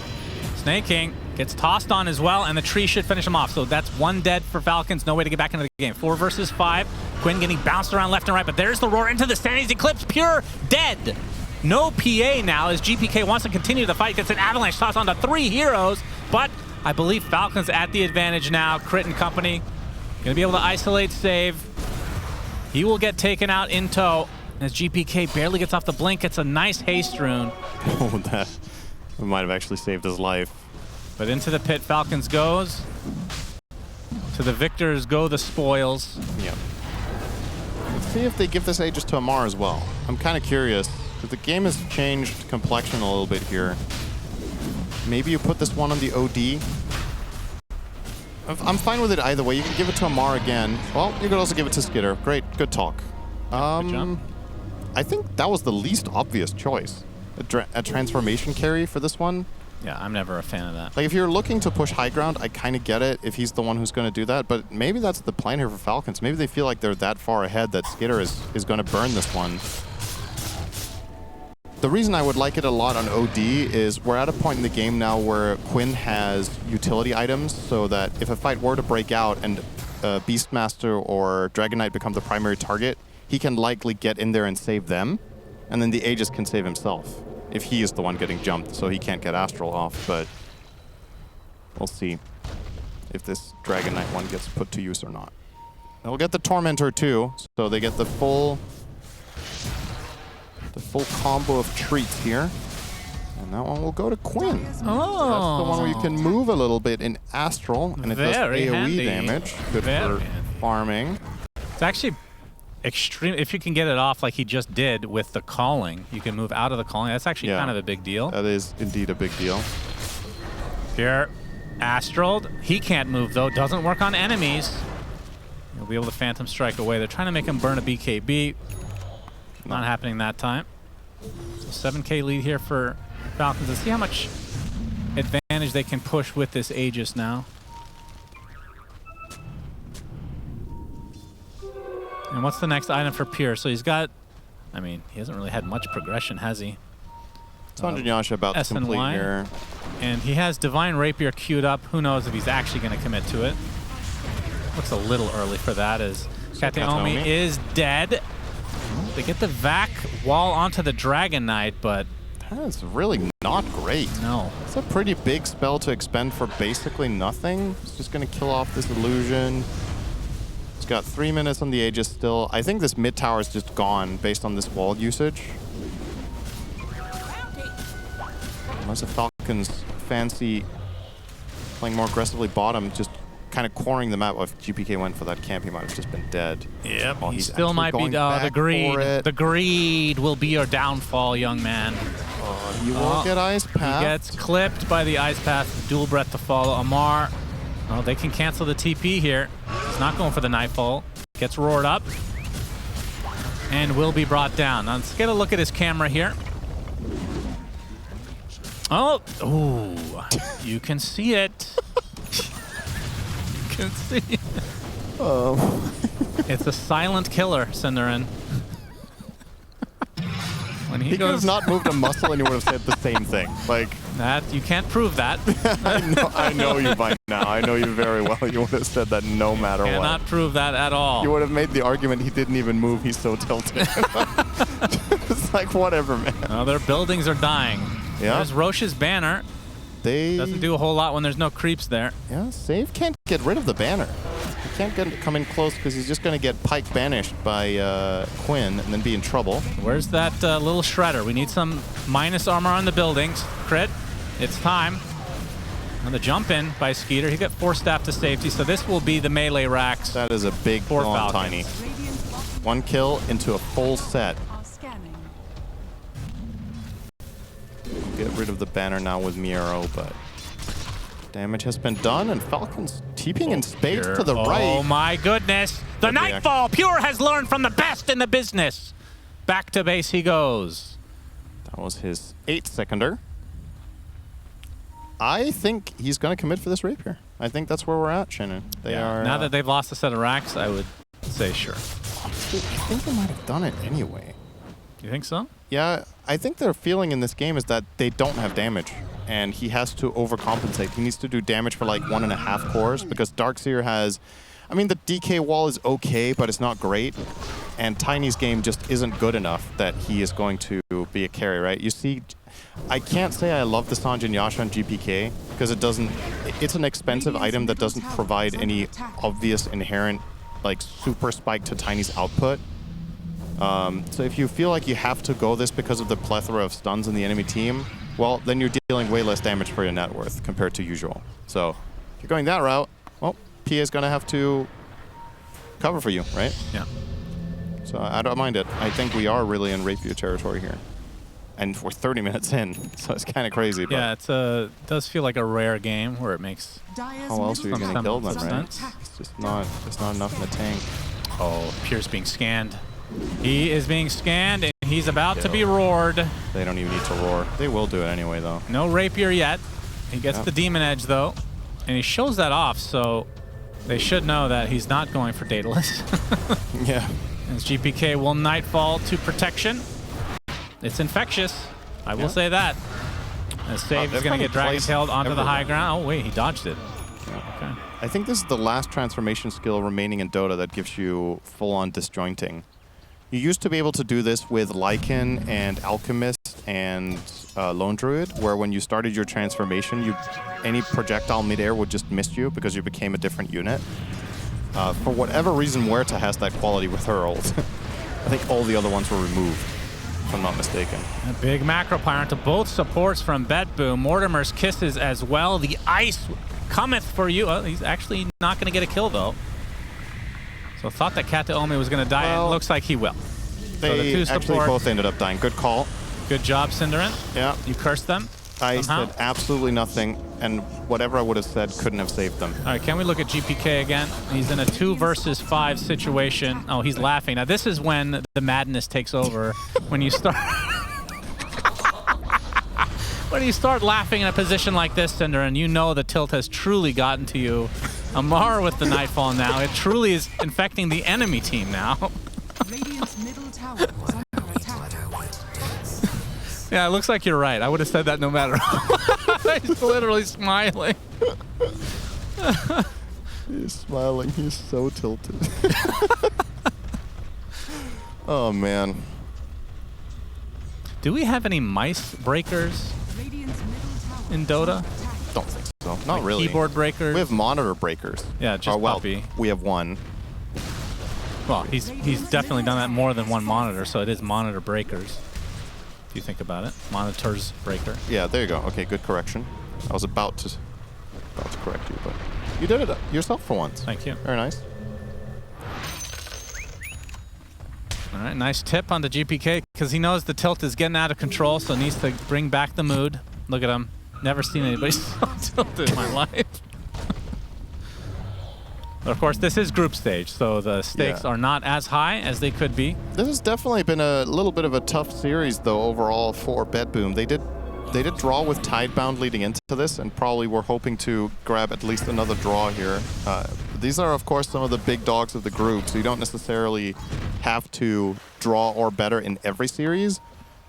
S1: Snake King gets tossed on as well, and the tree should finish him off. So that's 1 dead for Falcons. No way to get back into the game. 4 versus 5. Quinn getting bounced around left and right, but there's the roar into the Sandy's Eclipse. Pure dead. No PA now as GPK wants to continue the fight. Gets an avalanche toss onto 3 heroes, but I believe Falcons at the advantage now. Crit and company gonna be able to isolate save. He will get taken out in tow as GPK barely gets off the blink. It's a nice haste rune.
S2: Oh, that might have actually saved his life.
S1: But into the pit Falcons goes. To the victors go the spoils.
S2: Yeah. Let's see if they give this Aegis to Amar as well. I'm kind of curious, because the game has changed complexion a little bit here. Maybe you put this one on the OD. I'm fine with it either way. You can give it to Amar again. Well, you could also give it to Skitter. Great, good talk.
S1: Good job.
S2: I think that was the least obvious choice. A transformation carry for this one.
S1: Yeah, I'm never a fan of that.
S2: Like, if you're looking to push high ground, I kind of get it if he's the one who's going to do that. But maybe that's the plan here for Falcons. Maybe they feel like they're that far ahead that Skitter is going to burn this one. The reason I would like it a lot on OD is we're at a point in the game now where Quinn has utility items, so that if a fight were to break out and Beastmaster or Dragon Knight become the primary target, he can likely get in there and save them, and then the Aegis can save himself. if he is the one getting jumped, so he can't get Astral off, but we'll see if this Dragon Knight one gets put to use or not. They'll get the Tormentor too, so they get the full combo of treats here. And that one will go to Quinn.
S1: Oh.
S2: That's the one where you can move a little bit in Astral, and it does AoE
S1: handy.
S2: damage. Good for farming.
S1: It's actually extreme. If you can get it off like he just did with the calling, you can move out of the calling. That's actually kind of a big deal.
S2: That is indeed a big deal.
S1: Here, Astral. He can't move though. Doesn't work on enemies. He'll be able to Phantom Strike away. They're trying to make him burn a BKB. Not happening that time. So 7K lead here for Falcons. Let's see how much advantage they can push with this Aegis now. And what's the next item for Pierce? So he's got, I mean, he hasn't really had much progression, has he?
S2: Sanjin Yasha about to complete
S1: SNY.
S2: here.
S1: And he has Divine Rapier queued up. Who knows if he's actually going to commit to it. Looks a little early for that as Kataomi is dead. They get the Vac wall onto the Dragon Knight, but
S2: That's really not great.
S1: no.
S2: It's a pretty big spell to expend for basically nothing. It's just going to kill off this illusion. It's got 3 minutes on the Aegis still. I think this mid tower is just gone based on this wall usage. Unless the Falcons fancy playing more aggressively bottom, just kind of coring the map. Well, if GPK went for that camp, he might have just been dead.
S1: Yep,
S2: Oh,
S1: he
S2: he's
S1: still
S2: actually
S1: might be
S2: going
S1: the
S2: back
S1: greed.
S2: for it.
S1: The greed will be your downfall, young man.
S2: You will get Ice Path.
S1: He gets clipped by the Ice Path. Dual Breath to follow. Amar, oh, they can cancel the TP here. He's not going for the Nightfall. Gets roared up and will be brought down. Now, let's get a look at his camera here. Oh, ooh, you can see it. You can see it.
S2: Oh.
S1: It's a silent killer, Cinderin. When
S2: He could have not moved a muscle and he would have said the same thing. Like,
S1: that, you can't prove that.
S2: I know you by now. I know you very well. You would have said that no matter what.
S1: Cannot prove that at all.
S2: You would have made the argument he didn't even move. He's so tilted. It's like, whatever, man.
S1: Oh, their buildings are dying.
S2: Yeah.
S1: There's Roche's banner.
S2: They
S1: Doesn't do a whole lot when there's no creeps there.
S2: Yeah, Save can't get rid of the banner. He can't come in close because he's just going to get Pike banished by Quinn and then be in trouble.
S1: Where's that little shredder? We need some minus armor on the buildings. Crit. It's time. And the jump in by Skeeter. He got 4 staff to safety, so this will be the melee racks.
S2: That is a big
S1: For
S2: kill on
S1: Falcons.
S2: Tiny.
S4: Radiant's bottom
S2: 1 kill into a full set.
S4: are scanning.
S2: Get rid of the banner now with Miero, but damage has been done, and Falcons TPing in spades to the right.
S1: Oh my goodness. The
S2: Good reaction.
S1: Nightfall. Pure has learned from the best in the business. Back to base he goes.
S2: That was his 8-seconder. I think he's going to commit for this rapier. I think that's where we're at, Shannon. They are.
S1: Now that they've lost a set of racks, I would say sure.
S2: I think they might have done it anyway.
S1: You think so?
S2: Yeah, I think their feeling in this game is that they don't have damage, and he has to overcompensate. He needs to do damage for like 1.5 cores because Darkseer has. I mean, the DK wall is okay, but it's not great. And Tiny's game just isn't good enough that he is going to be a carry, right? You see, I can't say I love the Sanjin Yasha on GPK because it doesn't. It's an expensive item that doesn't provide any obvious inherent like super spike to Tiny's output. So if you feel like you have to go this because of the plethora of stuns in the enemy team, well, then you're dealing way less damage for your net worth compared to usual. So if you're going that route, well, PA is going to have to cover for you, right?
S1: Yeah.
S2: So I don't mind it. I think we are really in rapier territory here. And we're 30 minutes in, so it's kind of crazy. But
S1: Yeah, it does feel like a rare game where it makes...
S2: how else are you going to kill them, right?
S1: Sense.
S2: It's just not enough in the tank.
S1: Oh, Pierce being scanned. He is being scanned, and he's about to be roared.
S2: They don't even need to roar. They will do it anyway, though.
S1: No rapier yet. He gets the Demon Edge, though, and he shows that off, so they should know that he's not going for Daedalus.
S2: Yeah.
S1: As GPK will Nightfall to protection. It's infectious. I will say that. As Save is going to get Dragon-tailed onto the high ground. Oh, wait, he dodged it. Okay.
S2: I think this is the last transformation skill remaining in Dota that gives you full-on disjointing. You used to be able to do this with Lycan and Alchemist and Lone Druid, where when you started your transformation, any projectile midair would just miss you because you became a different unit. For whatever reason, Huerta has that quality with her ult. I think all the other ones were removed, if I'm not mistaken.
S1: A big macro pyre to both supports from BetBoom. Mortimer's kisses as well. The ice cometh for you. He's actually not going to get a kill, though. So thought that Kataomi was going to die, and it looks like he will.
S2: They
S1: so the
S2: actually both ended up dying. Good call.
S1: Good job, Cinderin.
S2: Yeah.
S1: You cursed them.
S2: I
S1: somehow.
S2: said absolutely nothing, and whatever I would have said couldn't have saved them.
S1: All right, can we look at GPK again? He's in a 2 versus 5 situation. Oh, he's laughing. Now, this is when the madness takes over. When you start... when you start laughing in a position like this, Cinderin, you know the tilt has truly gotten to you. Amar with the Nightfall now. It truly is infecting the enemy team now.
S4: Radiant's middle tower is under attack.
S1: Yeah, it looks like you're right. I would have said that no matter what. He's literally smiling.
S2: He's smiling. He's so tilted. Oh, man.
S1: Do we have any mice breakers
S4: Radiant's middle tower
S1: in
S4: is
S1: Dota?
S4: under attack.
S2: Don't think so. Not
S1: Like
S2: really.
S1: Keyboard breakers?
S2: We have monitor breakers.
S1: Yeah, just
S2: well,
S1: Puppy.
S2: we have one.
S1: Well, he's definitely done that more than one monitor, so it is monitor breakers. If you think about it. Monitors breaker.
S2: Yeah, there you go. Okay, good correction. I was about to correct you, but you did it yourself for once.
S1: Thank you.
S2: Very nice.
S1: All right, nice tip on the GPK, because he knows the tilt is getting out of control, so needs to bring back the mood. Look at him. Never seen anybody so tilted in my life. But of course, this is group stage, so the stakes are not as high as they could be.
S2: This has definitely been a little bit of a tough series, though, overall for BetBoom. They did draw with Tidebound leading into this, and probably were hoping to grab at least another draw here. These are, of course, some of the big dogs of the group, so you don't necessarily have to draw or better in every series.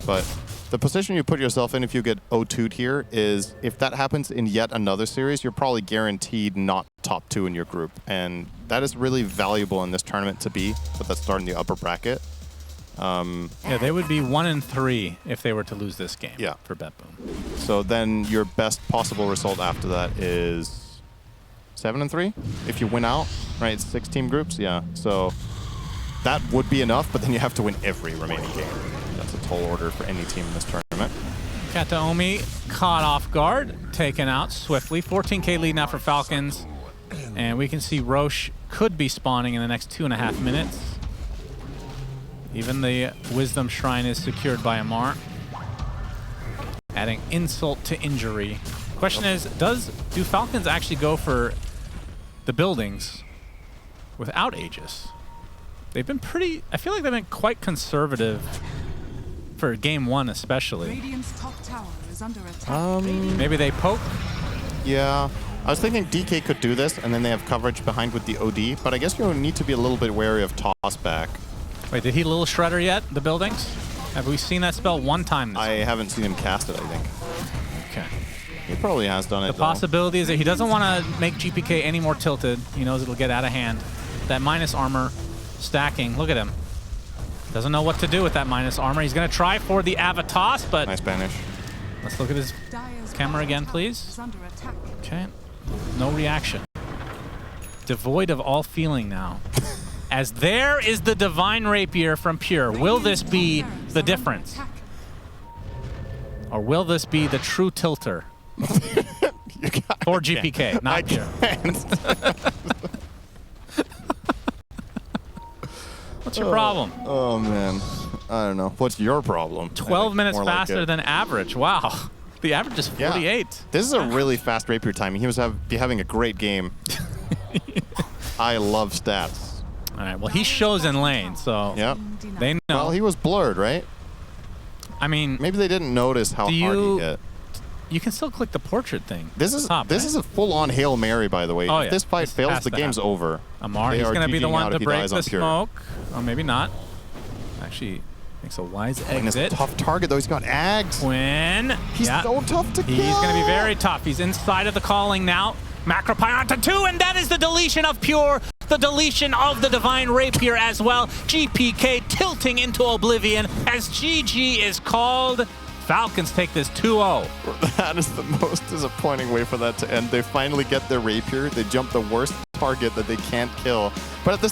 S2: But the position you put yourself in if you get O2'd here is, if that happens in yet another series, you're probably guaranteed not top 2 in your group. And that is really valuable in this tournament to be, with that start in the upper bracket.
S1: Yeah, they would be 1-3 if they were to lose this game for BetBoom.
S2: So then your best possible result after that is 7-3 if you win out, right? It's 6-team groups, yeah. So that would be enough, but then you have to win every remaining game. That's a tall order for any team in this tournament.
S1: Kataomi caught off guard, taken out swiftly. 14K lead now for Falcons. And we can see Roche could be spawning in the next 2.5 minutes. Even the Wisdom Shrine is secured by Amar. Adding insult to injury. Question is, do Falcons actually go for the buildings without Aegis? They've been pretty, I feel like they've been quite conservative for game 1 especially.
S4: Radiant's top tower is under attack.
S1: Maybe they poke?
S2: Yeah. I was thinking DK could do this, and then they have coverage behind with the OD, but I guess you need to be a little bit wary of toss back.
S1: Wait, did he Little Shredder yet, the buildings? Have we seen that spell one time this
S2: I haven't seen him cast it, I think.
S1: Okay.
S2: He probably has done it,
S1: The possibility is that he doesn't want to make GPK any more tilted. He knows it'll get out of hand. That minus armor stacking, look at him. Doesn't know what to do with that minus armor. He's going to try for the Avatos, but...
S2: Nice banish.
S1: Let's look at his
S4: Dire's
S1: camera again,
S4: tower
S1: please.
S4: is under attack.
S1: Okay. No reaction. Devoid of all feeling now. As there is the Divine Rapier from Pure. Will this be the difference? Or will this be the true tilter? For GPK, not Pure. What's your problem?
S2: Oh, man. I don't know. What's your problem?
S1: 12 minutes
S2: More like
S1: faster
S2: it.
S1: than average. Wow. The average is 48.
S2: Yeah. This is a really fast rapier timing. He was having a great game. I love stats.
S1: All right. Well, he shows in lane, so they know.
S2: Well, he was blurred, right?
S1: I mean,
S2: maybe they didn't notice how hard he hit.
S1: You can still click the portrait thing.
S2: This is a full-on Hail Mary, by the way.
S1: Oh,
S2: if this fight fails, the game's over.
S1: Amar, he's going to be the one to break the smoke. Or maybe not. Actually, makes a wise exit.
S2: It's a tough target, though. He's got Ags.
S1: Quinn.
S2: He's so tough to kill.
S1: He's going to be very tough. He's inside of the calling now. Macro Pyre onto 2, and that is the deletion of Pure. The deletion of the Divine Rapier as well. GPK tilting into oblivion as GG is called. Falcons take this 2-0.
S2: That is the most disappointing way for that to end. They finally get their rapier. They jump the worst target that they can't kill. But at the